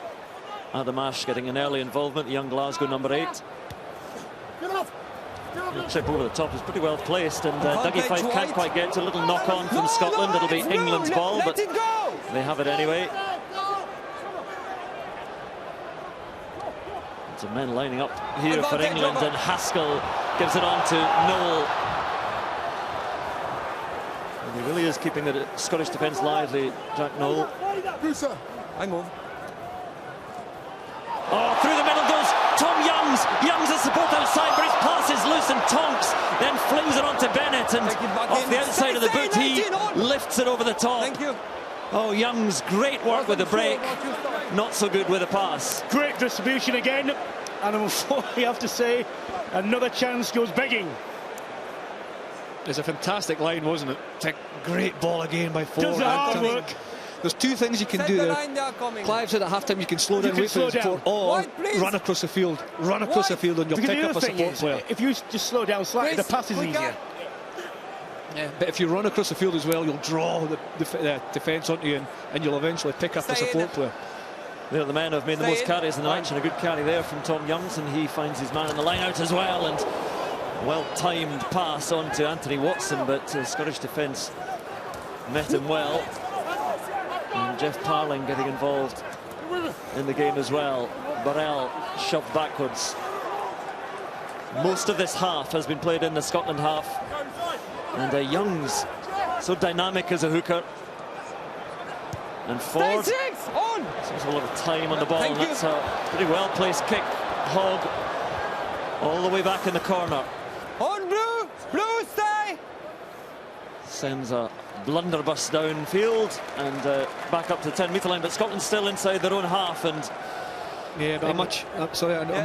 Adam Ash getting an early involvement, the young Glasgow number 8. The chip over the top is pretty well placed, and Dougie Fife can't quite get to. A little knock on from Scotland. It'll be England's ball, but they have it anyway. Some men lining up here for England, and Haskell gives it on to Noel. And he really is keeping the Scottish defence lively, Jack Noel. I move. Oh, through the middle goes Tom Youngs. Youngs is support outside, but his pass is loose, and Tonks then flings it onto Bennett, and off the outside of the boot he lifts it over the top. Thank you. Oh, Youngs, great work with the break, not so good with the pass. Great distribution again, and unfortunately I have to say, another chance goes begging. It's a fantastic line, wasn't it? It's a great ball again by Ford. Does the hard work. There's two things you can do there. Clive said at half-time you can slow down, wait for the support, or run across the field. Run across the field and you'll pick up a support player. If you just slow down slightly, the pass is easier. Yeah, but if you run across the field as well, you'll draw the defence onto you, and you'll eventually pick up a support player. They're the men who have made the most carries in the match, and a good carry there from Tom Youngs, and he finds his man in the line-out as well, and well-timed pass on to Anthony Watson, but Scottish defence met him well. And Jeff Parling getting involved in the game as well. Burrell shoved backwards. Most of this half has been played in the Scotland half. And Young's so dynamic as a hooker. And forward. So there's a lot of time on the ball. And that's a pretty well-placed kick. Hogg all the way back in the corner. On blue! Blue, stay! Sends a blunderbuss downfield and back up to the 10-metre line. But Scotland's still inside their own half. And yeah, but a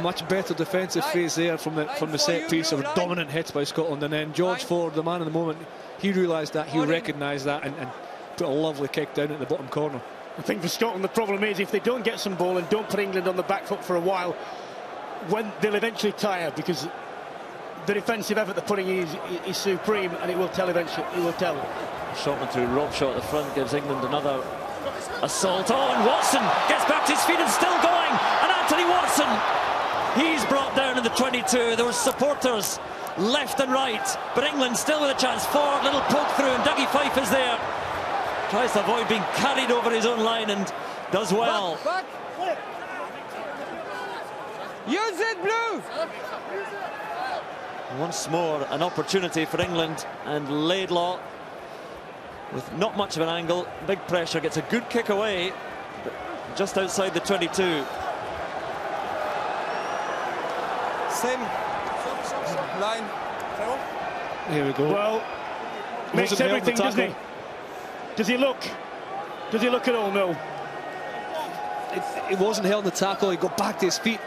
much better defensive phase there from the set piece. A dominant hit by Scotland, and then George Ford, the man of the moment, he realised that, he recognised that, and put a lovely kick down at the bottom corner. I think for Scotland the problem is if they don't get some ball and don't put England on the back foot for a while, when they'll eventually tire, because the defensive effort they're putting in is supreme, and it will tell eventually. It will tell. Shotman through Robshaw at the front gives England another assault. Oh, and Watson gets back to his feet and still going. And Anthony Watson, he's brought down in the 22. There were supporters left and right, but England still with a chance. Forward, little poke through, and Dougie Fife is there. Tries to avoid being carried over his own line and does well. Back. Use it, Blue! Once more, an opportunity for England, and Laidlaw, with not much of an angle, big pressure, gets a good kick away, but just outside the 22. Same line. Here we go. Well, makes everything, doesn't he? Does he look? Does he look at all? No. It wasn't held in the tackle. He got back to his feet.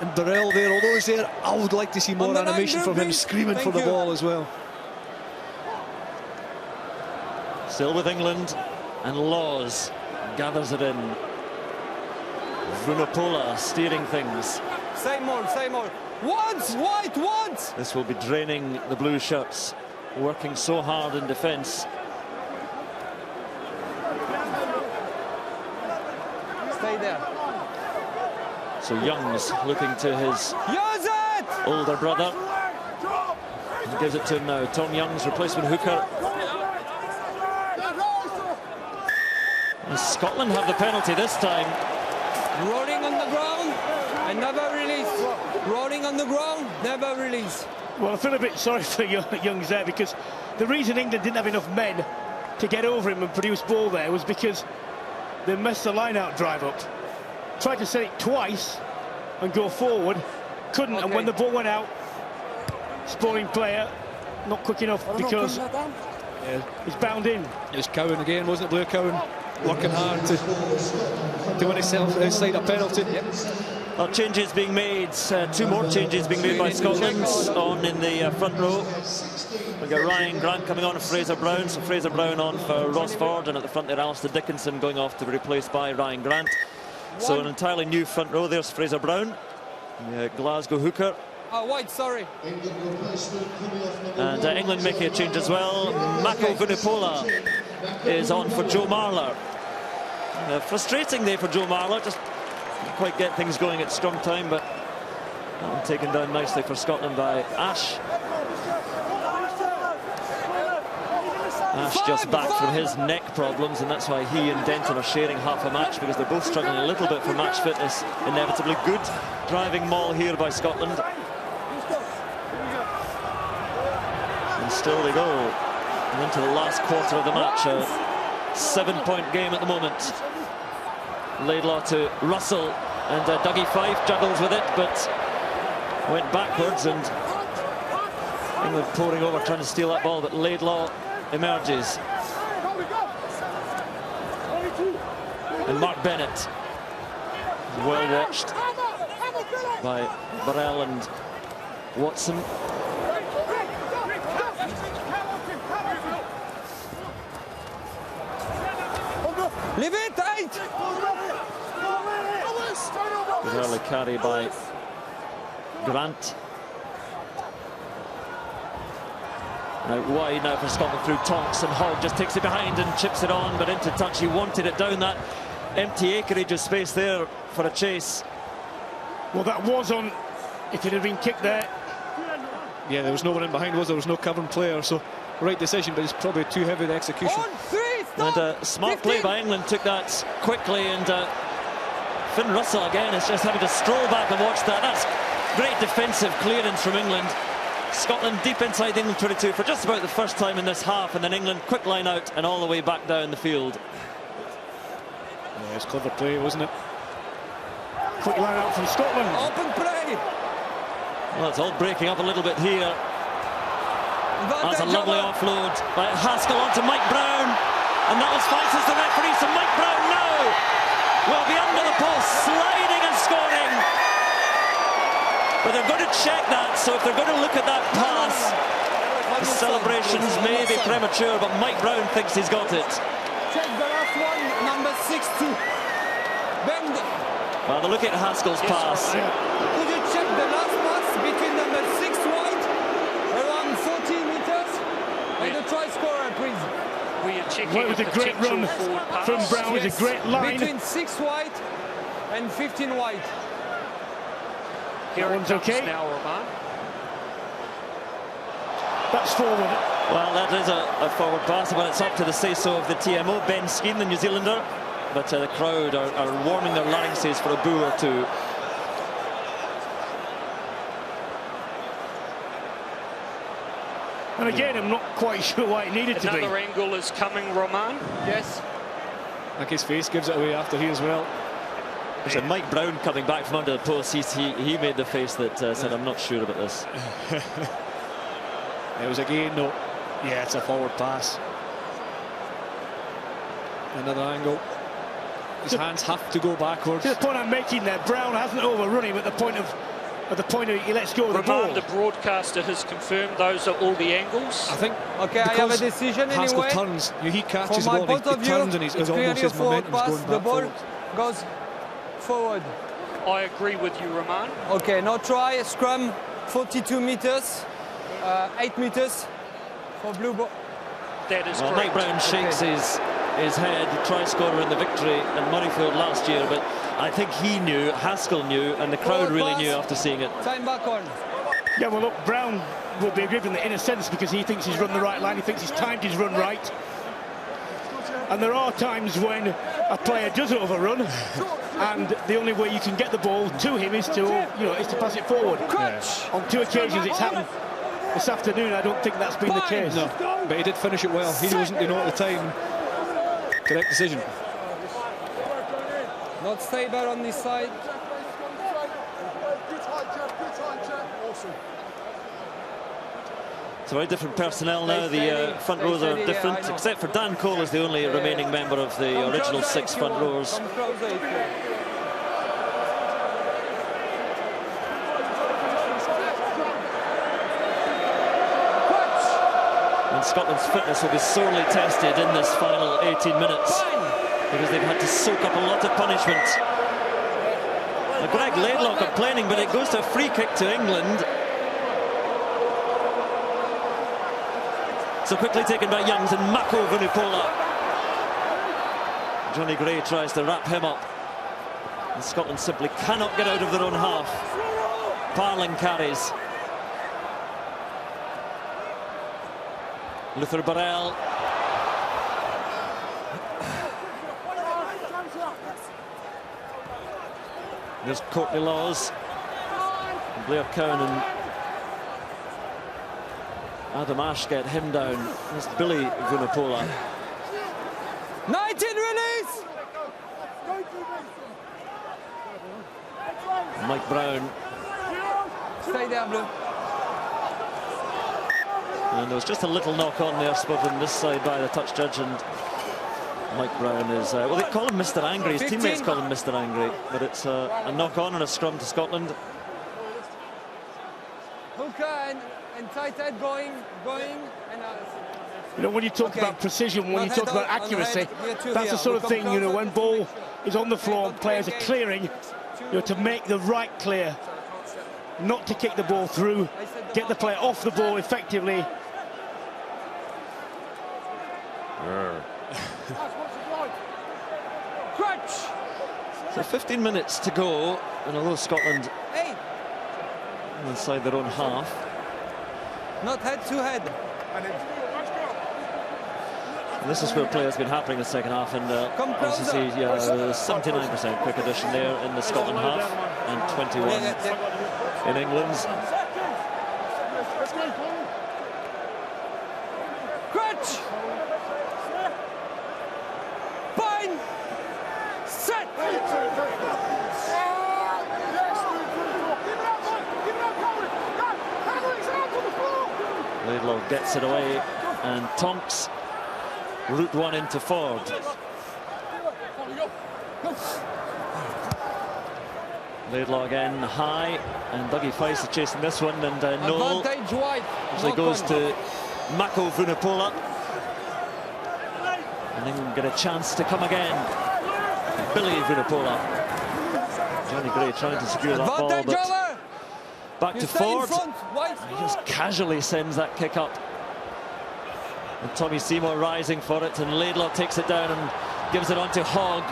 And Burrell there, although he's there, I would like to see more animation from him, screaming for the ball as well. Still with England, and Laws gathers it in. Vunipola steering things. Say more, say more. Once, White, once! This will be draining the blue shirts, working so hard in defence. Stay there. So Young's looking to his older brother. He gives it to him now. Tom Young's replacement hooker. And Scotland have the penalty this time. Rolling on the ground and never release. Rolling on the ground, never release. Well, I feel a bit sorry for Young's there, because the reason England didn't have enough men to get over him and produce ball there was because they messed the line-out drive up. Tried to set it twice and go forward, couldn't, and when the ball went out, Sporting player not quick enough because he's bound in. It was Cowan again, wasn't it? Blair Cowan working hard to win himself outside a penalty. Well, changes being made, two more changes being made by Scotland on in the front row. We've got Ryan Grant coming on for Fraser Brown, so Fraser Brown on for Ross Ford, and at the front there Alistair Dickinson going off to be replaced by Ryan Grant. So an entirely new front row. There's Fraser Brown, the Glasgow hooker. White, sorry. And England making a change as well. Mako Vunipola is on for Joe Marler. Frustrating day for Joe Marler, just didn't quite get things going at scrum time, but that one taken down nicely for Scotland by Ash. Ash just back from his neck problems, and that's why he and Denton are sharing half a match, because they're both struggling a little bit for match fitness. Inevitably good driving maul here by Scotland. And still they go. And into the last quarter of the match, a 7-point game at the moment. Laidlaw to Russell, and Dougie Fife juggles with it, but went backwards, and England pouring over trying to steal that ball, but Laidlaw emerges. And Mark Bennett, well watched by Burrell and Watson. Leave it tight! Good early carry by Grant. Now wide now for Scotland through Tonks, and Hogg just takes it behind and chips it on, but into touch. He wanted it down that empty acreage of space there for a chase. Well, that was on, if it had been kicked there. Yeah, there was no one in behind, was there? There was no covering player, so right decision, but it's probably too heavy the execution. On three, stop. And smart play by England, took that quickly and Finn Russell again is just having to stroll back and watch that. That's great defensive clearance from England. Scotland deep inside the England 22 for just about the first time in this half, and then England quick line out and all the way back down the field. Yeah, it's clever play, wasn't it? Quick line out from Scotland. Open play. Well, it's all breaking up a little bit here. That's a lovely offload by Haskell onto Mike Brown, and that was Spices, the referee. So Mike Brown now will be under the post, sliding and scoring. But they're going to check that, so if they're going to look at that pass, the celebrations may be premature, but Mike Brown thinks he's got it. Check the last one, number 60. Bend. Well, they're looking at Haskell's pass. Could you check the last pass between number 6 wide, around 40 meters, and the try scorer, please? We are checking. Well, it was a great run from Brown. It was a great line. Between 6 wide and 15 wide. Here it comes okay. Now, Roman. That's forward. Well, that is a forward pass, but it's up to the say-so of the TMO, Ben Skeen, the New Zealander. But the crowd are warming their larynxes for a boo or two. And again, I'm not quite sure why it needed to be. Another angle is coming, Roman. Yes. I think his face gives it away after he as well. So Mike Brown coming back from under the post, he made the face that said, I'm not sure about this. It was again, no. Yeah, it's a forward pass. Another angle. His hands have to go backwards. The point I'm making there, Brown hasn't overrun him at the point of he lets go of the ball. The broadcaster has confirmed those are all the angles. I think. Okay, I have a decision Haskell anyway. turns, he catches the From my ball, point of he view, turns, and it's almost his momentum's pass. going back The ball forward. goes forward. I agree with you, Roman. Okay, now try scrum 42 meters, 8 meters for blue ball. That is well, correct. Mike Brown shakes his head, try scorer in the victory in Murrayfield last year, but I think he knew, Haskell knew, and the crowd really knew after seeing it. Time back on. Yeah, well, look, Brown will be aggrieved in a sense because he thinks he's run the right line, he thinks he's timed his run right. And there are times when a player does overrun, and the only way you can get the ball to him is to, is to pass it forward. Yeah. On 2 occasions it's happened this afternoon. I don't think that's been the case. No, but he did finish it well. He wasn't, at the time. Correct decision. Not stable on this side. It's very different personnel now. The front rows are different, except for Dan Cole is the only remaining member of the original 6 front rows. And Scotland's fitness will be sorely tested in this final 18 minutes because they've had to soak up a lot of punishment. Now, Greg Laidlaw complaining, but it goes to a free kick to England. So quickly taken by Youngs and Mako Vunipola. Johnny Gray tries to wrap him up. And Scotland simply cannot get out of their own half. Parling carries. Luther Burrell. There's Courtney Laws. Blair Cowan and Adam Ash get him down. There's Billy Vunipola. 19 release! Mike Brown. Stay there, Blue. And there was just a little knock on there spotted on this side by the touch judge, and Mike Brown is, well, they call him Mr. Angry, his 15. teammates call him Mr. Angry, but it's a knock on and a scrum to Scotland. Hooker and tight head going, and when you talk about precision, when you talk about accuracy, that's the sort of thing, when ball is on the floor and players are clearing, to make the right clear, not to kick the ball through, get the player off the ball effectively. crutch. So 15 minutes to go, and although Scotland inside their own half. Not head to head. This is where play has been happening in the second half, and as you see, 79% quick addition there in the Scotland half, and 21 in England's. Crutch! Bind! Set! Laidlaw gets it away, and Tonks route one into Ford. Laidlaw again high, and Dougie Feist is chasing this one, and Noel actually goes to Mako Vunipola, and then get a chance to come again. Billy Vunipola. Johnny Gray trying to secure that ball, but back to Ford. He just casually sends that kick up. And Tommy Seymour rising for it, and Laidlaw takes it down and gives it on to Hogg.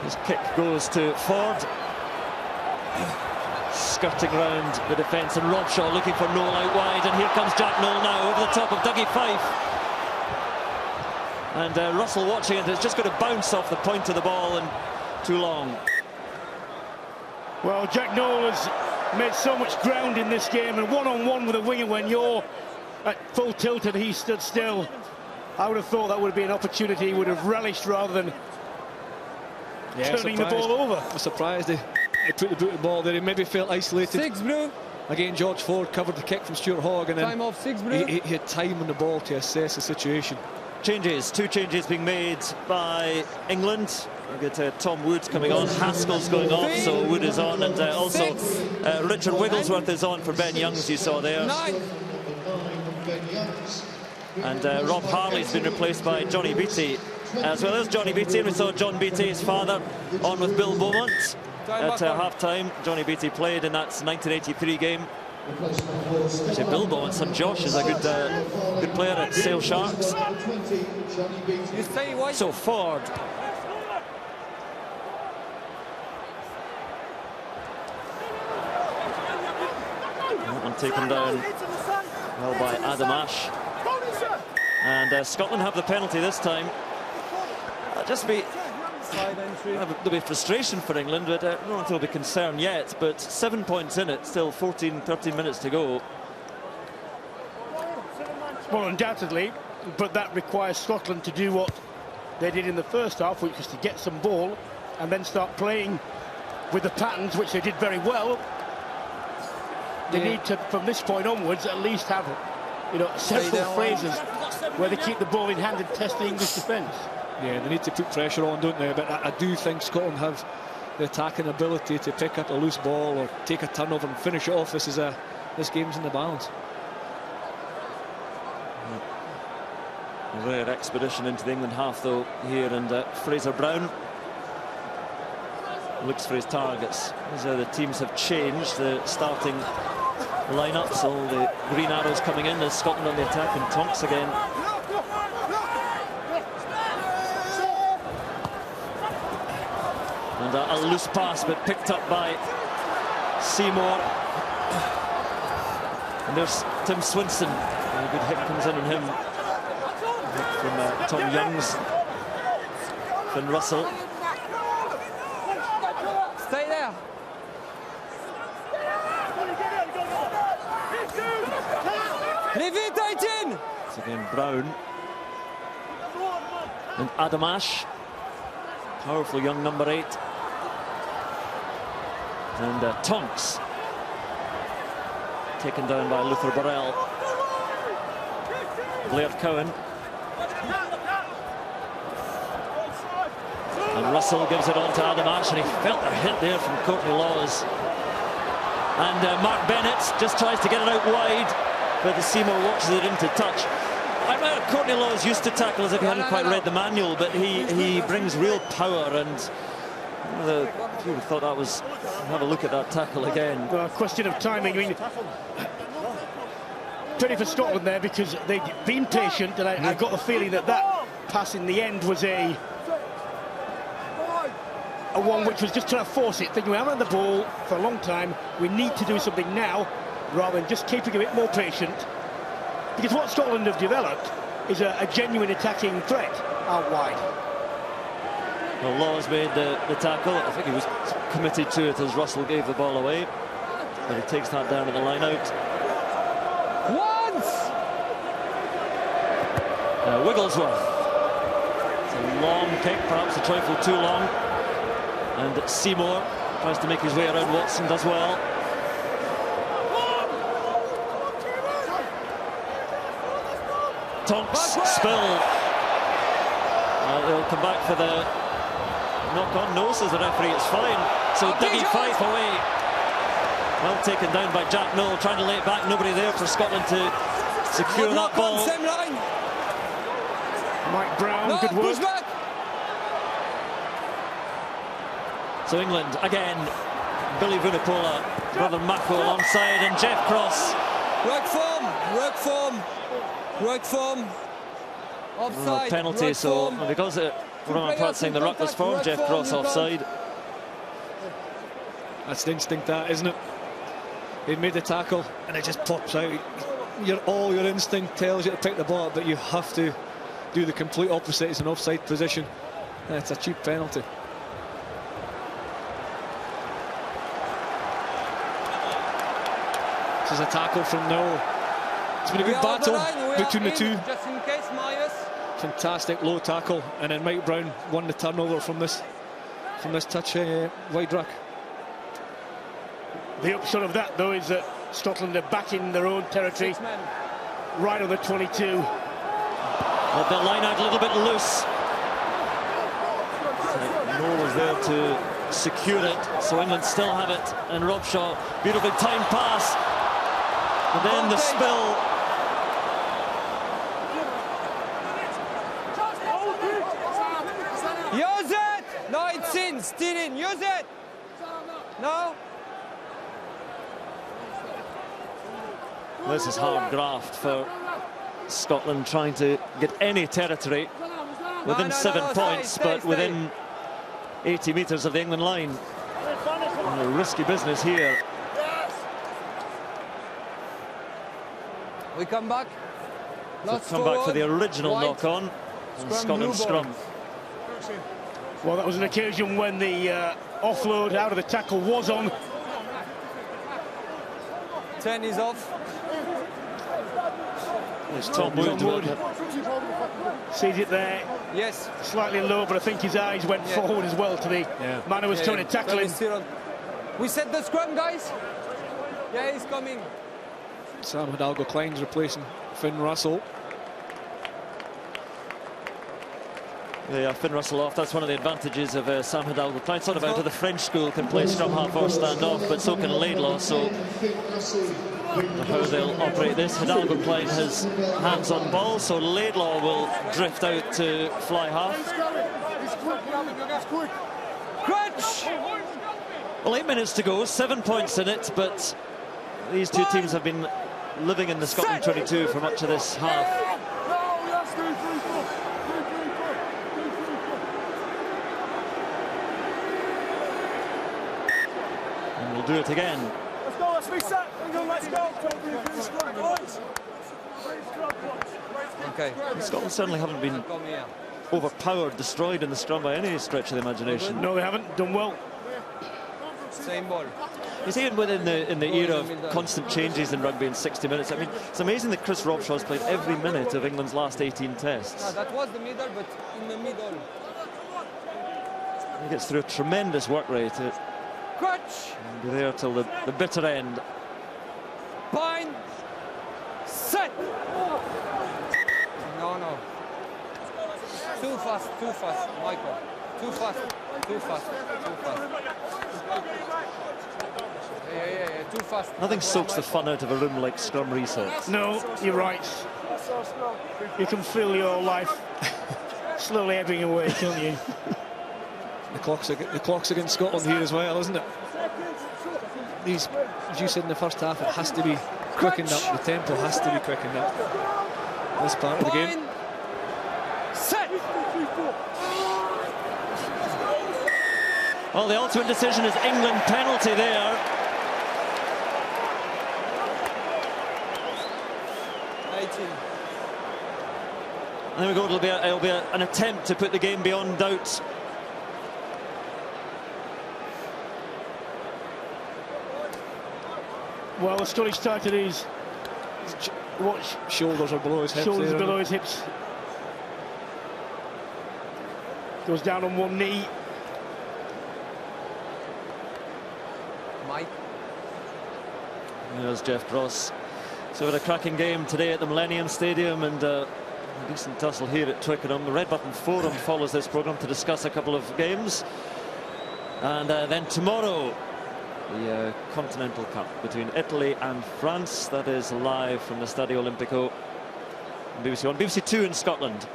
His kick goes to Ford. Skirting round the defence, and Robshaw looking for Noel out wide, and here comes Jack Noel now over the top of Dougie Fife. And Russell watching it, it's just going to bounce off the point of the ball, and too long. Well, Jack Noel has made so much ground in this game, and one-on-one with a winger when you're at full tilt and he stood still. I would have thought that would be an opportunity he would have relished rather than turning the ball over. I'm surprised he put the boot of the ball there. He maybe felt isolated. 6 blue. Again, George Ford covered the kick from Stuart Hogg, and then Time off 6 blue. he had time on the ball to assess the situation. Changes, 2 changes being made by England. We get Tom Wood coming on, Haskell's going off, so Wood is on, and also Richard Wigglesworth is on for Ben Youngs, you saw there. 9. And Rob Harley's been replaced by Johnny Beattie, as well as Johnny Beattie, and we saw John Beattie, his father, on with Bill Beaumont at half-time. Johnny Beattie played in that 1983 game. Actually, Bill Beaumont, son Josh, is a good player at Sale Sharks. So Ford. And taken down well by Adam Ash. And Scotland have the penalty this time. There'll be frustration for England, but I don't think there'll be concern yet. But 7 points in it, still 13 minutes to go. Well, undoubtedly, but that requires Scotland to do what they did in the first half, which was to get some ball and then start playing with the patterns, which they did very well. They need to, from this point onwards, at least have, several phases where they keep the ball in hand and test the English defence. Yeah, they need to put pressure on, don't they? But I do think Scotland have the attacking ability to pick up a loose ball or take a turnover and finish it off. This game's in the balance. A rare expedition into the England half, though, here, and Fraser Brown looks for his targets. As the teams have changed the starting lineups, all the green arrows coming in. There's Scotland on the attack, and Tonks again. And a loose pass, but picked up by Seymour. And there's Tim Swinson. A good hit comes in on him from Tom Youngs. Finn Russell. Stay there. Leave it, 18. It's again Brown. And Adam Ash. Powerful young number 8. And Tonks. Taken down by Luther Burrell. Blair Cowan. And Russell gives it on to Adam Ash, and he felt a hit there from Courtney Laws. And Mark Bennett just tries to get it out wide, but the Seymour watches it into touch. Courtney Laws used to tackle as if he hadn't quite read the manual, but he brings real power, and you thought that was. Have a look at that tackle again. Well, question of timing. I mean, pity for Scotland there, because they'd been patient, and I got the feeling that pass in the end was a one which was just trying to force it, thinking we haven't had the ball for a long time, we need to do something now, rather than just keeping a bit more patient. Because what Scotland have developed is a genuine attacking threat out wide. Well, Laws made the tackle. I think he was committed to it as Russell gave the ball away. But he takes that down to the line out. Once! Wigglesworth. It's a long kick, perhaps a trifle too long. And Seymour tries to make his way around Watson, does well. Tonks, Spill. They'll come back for the knock-on. No, says the referee, it's fine. So Dougie Fife away. Well taken down by Jack Noel, trying to lay it back. Nobody there for Scotland to secure that ball. Same line. Mike Brown, No, good work. push back. So England again. Billy Vunipola, brother Mako alongside, and Jeff Cross. Work form, work form, work form. Offside. Penalty, work so form. because Roman Pratt saying the ruck was formed, Jeff Cross offside. That's the instinct, that, isn't it? He made the tackle and it just pops out. All your instinct tells you to pick the ball up, but you have to do the complete opposite. It's an offside position. It's a cheap penalty. This is a tackle from Noel. It's been a good battle between the two. Just in case, Myers. Fantastic low tackle, and then Mike Brown won the turnover from this touch wide ruck. The upshot of that, though, is that Scotland are back in their own territory, right on the 22. Well, the line out a little bit loose. Noel was there to secure it, so England still have it. And Robshaw, beautifully timed pass. And then the spill. Use it! No, it's in, still in, use it! No? This is hard graft for Scotland, trying to get any territory within 7 points, but within 80 metres of the England line. And a risky business here. We come back. So come back for the original knock-on. And Scotland scrum. Well, that was an occasion when the offload out of the tackle was on. 10 is off. It's Tom Wood. Sees it there. Yes. Slightly low, but I think his eyes went forward as well to the man who was trying to tackle him. We set the scrum, guys. Yeah, he's coming. Sam Hidalgo-Klein's replacing Finn Russell. Yeah, Finn Russell off. That's one of the advantages of Sam Hidalgo-Klein. Sort of out of the French school, can play scrum half or stand off, but so can Laidlaw. So how they'll operate this. Hidalgo-Klein has hands on ball, so Laidlaw will drift out to fly half. Crutch! Well, 8 minutes to go, 7 points in it, but these two teams have been living in the Scotland 22 for much of this half. And we'll do it again. Let's go, let's reset. Let's go. Okay. Scotland certainly haven't been overpowered, destroyed in the scrum by any stretch of the imagination. No, they haven't done well. Same ball. You see, within the era of constant changes in rugby in 60 minutes, I mean, it's amazing that Chris Robshaw's played every minute of England's last 18 tests. No, that was the middle, but in the middle. He gets through a tremendous work rate to Crutch! be there till the bitter end. Bind! Set! No. Too fast, Michael. Too fast. Yeah, too fast. Nothing soaks the fun out of a room like scrum resets. No, you're right. You can feel your life slowly ebbing away, can't you? The clock's against Scotland here as well, isn't it? These, as you said in the first half, it has to be quickened up. The tempo has to be quickened up. This part of the game. Set! Well, the ultimate decision is England penalty there. 18. And there we go, it'll be an attempt to put the game beyond doubt. Well, the Scottish title is Shoulders are below his hips. Shoulders below his hips. Goes down on one knee. Mike. There's Jeff Cross. So we had a cracking game today at the Millennium Stadium, and a decent tussle here at Twickenham. The Red Button Forum follows this programme to discuss a couple of games. And then tomorrow, the Continental Cup between Italy and France. That is live from the Stadio Olimpico on BBC One, BBC Two in Scotland.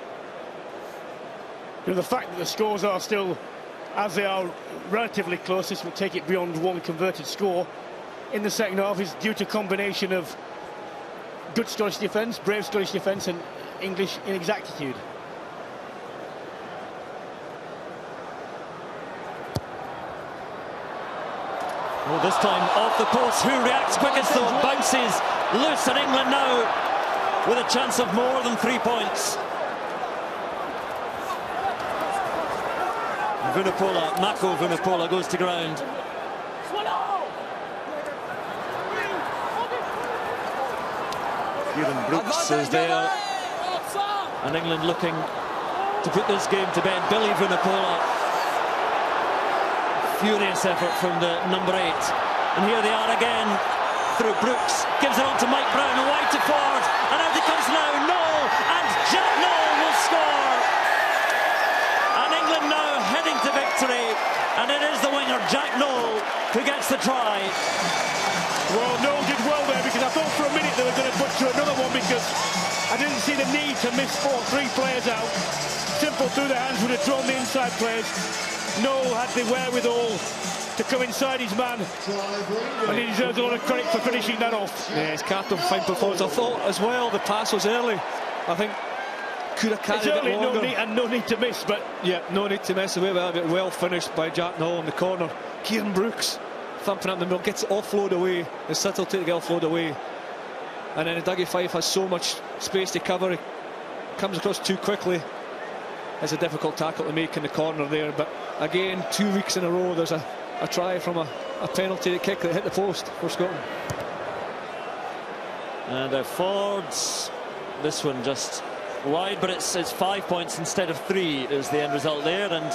You know, the fact that the scores are still, as they are, relatively close, this will take it beyond one converted score in the second half, is due to a combination of good Scottish defence, brave Scottish defence, and English inexactitude. Well, this time off the post. Who reacts quickest though? Bounces loose, and England now with a chance of more than 3 points. Vunipola, Mako Vunipola goes to ground. Kieran Brooks is there, and England looking to put this game to bed. Billy Vunipola. Furious effort from the number 8, and here they are again through Brooks, gives it on to Mike Brown, and wide to forward, and out it comes now, Noel, and Jack Noel will score, and England now heading to victory, and it is the winger Jack Noel who gets the try. Well, Noel did well there, because I thought for a minute they were going to butcher another one, because I didn't see the need to miss 3 players out. Simple through the hands, would have drawn the inside players. Noel had the wherewithal to come inside his man, and he deserves a lot of credit for finishing that off. Yeah, his captain, fine performance. I thought as well the pass was early. I think could have carried it longer. No need to miss, but yeah, no need to mess away with it. Well finished by Jack Noel in the corner. Kieran Brooks thumping up the middle, gets it offload away. The subtlety to get offload away, and then Dougie Fife has so much space to cover. He comes across too quickly. It's a difficult tackle to make in the corner there, but again, 2 weeks in a row there's a try from a penalty kick that hit the post for Scotland. And Ford's, this one just wide, but it's 5 points instead of 3 is the end result there, and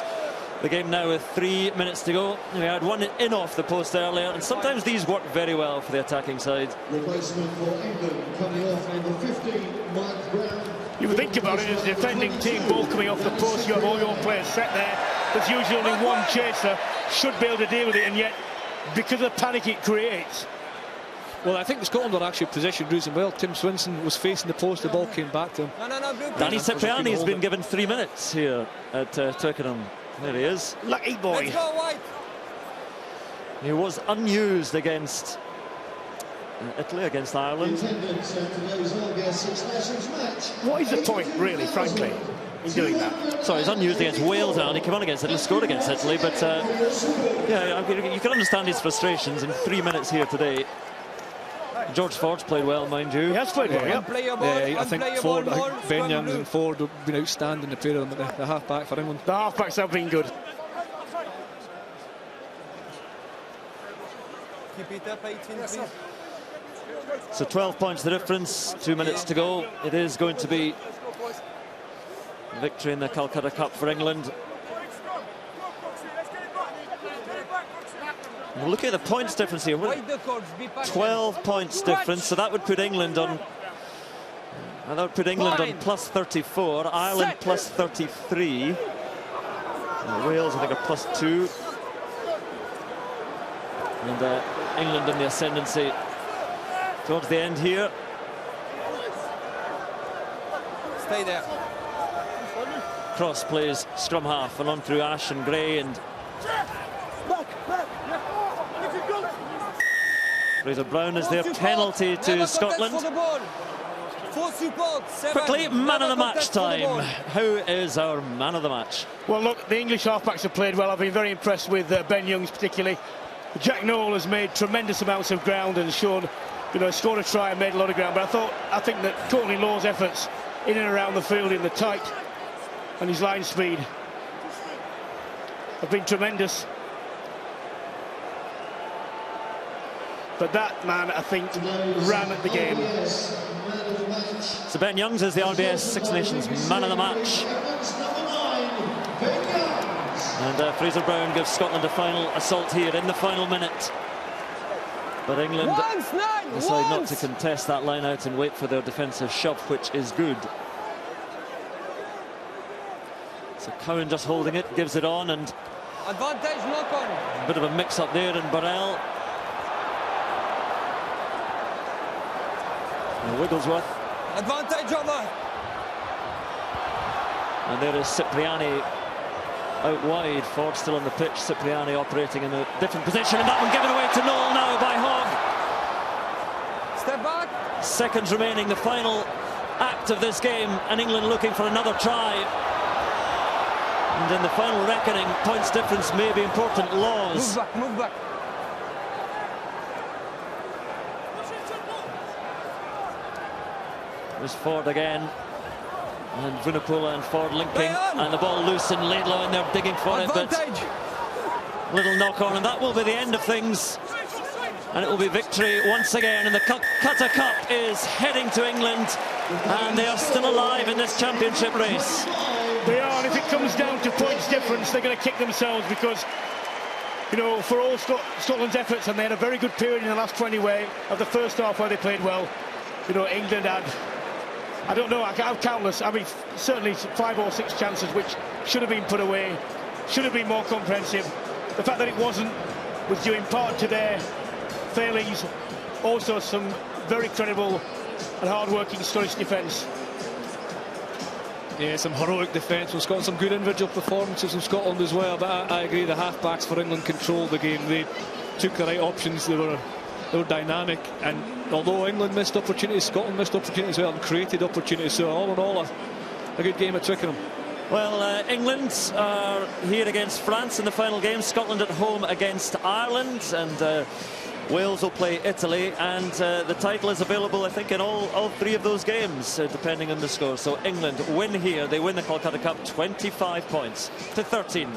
the game now with 3 minutes to go. We had one in off the post earlier, and sometimes these work very well for the attacking side. Replacement for England coming off number 15, Mike Brown. you think about it, as a defending team, ball coming off the post, you have all your players set there. There's usually only one chaser, should be able to deal with it, and yet, because of the panic it creates. Well, I think the Scotland were actually positioned reasonably well. Tim Swinson was facing the post, the ball came back to him. Danny Cipriani has been given 3 minutes here at Twickenham. There he is. Lucky boy. Let's go, White. He was unused against Italy, against Ireland. Attendance at today's August Six Nations match. What is the point, really, frankly, in doing that? Sorry, he's unused against Wales now, and he came on against Italy, scored against Italy, but yeah, I mean, you can understand his frustrations in 3 minutes here today. George Ford's played well, mind you. He has played well, yeah. I think Ford, Ben Youngs and Ford have been outstanding, the pair of them at the half-back for England. The half-backs have been good. Keep it up, 18, please. So 12 points the difference, 2 minutes to go. It is going to be victory in the Calcutta Cup for England. We're looking at the points difference here. 12 points difference, so that would put England on. And that would put England on plus 34, Ireland plus 33, Wales I think are plus 2, and England in the ascendancy towards the end here. Stay there. Cross plays scrum half and on through Ash and Gray, and Fraser Brown is their penalty to Scotland. Quickly, man of the match time. Who is our man of the match? Well, look, the English halfbacks have played well. I've been very impressed with Ben Youngs particularly. Jack Noel has made tremendous amounts of ground and shown, you know, scored a try and made a lot of ground. But I think that Courtney Law's efforts in and around the field in the tight, and his line speed have been tremendous. But that man, I think, ran at the game. So Ben Youngs is the RBS Six Nations man of the match. And Fraser Brown gives Scotland a final assault here in the final minute. But England decide not to contest that line out and wait for their defensive shove, which is good. So Cowan just holding it, gives it on, and advantage knock on. A bit of a mix-up there in Burrell. And Wigglesworth. Advantage over. And there is Cipriani out wide. Ford still on the pitch. Cipriani operating in a different position, and that one given away to Noel now by Hogg. Step back. Seconds remaining, the final act of this game, and England looking for another try. And in the final reckoning, points difference may be important. Laws. Move back, move back. There's Ford again. And Vunipola and Ford linking, and the ball loose and Laidlaw in there digging for it, but little knock on, and that will be the end of things. And it will be victory once again, and the Qatar Cup is heading to England, and they are still alive in this championship race. They are, and if it comes down to points difference, they're going to kick themselves, because, you know, for all Scotland's efforts, and they had a very good period in the last 20 of the first half where they played well, you know, England had, I don't know, I have countless, I mean, certainly 5 or 6 chances which should have been put away, should have been more comprehensive. The fact that it wasn't was due in part to their failings, also some very credible and hard-working Scottish defence. Yeah, some heroic defence from Scotland, some good individual performances from Scotland as well, but I agree the half-backs for England controlled the game. They took the right options, they were dynamic, and although England missed opportunities, Scotland missed opportunities as well and created opportunities, so all in all a good game at Twickenham. Well, England are here against France in the final game, Scotland at home against Ireland, and Wales will play Italy, and the title is available, I think, in all 3 of those games, depending on the score. So England win here, they win the Calcutta Cup 25 points to 13.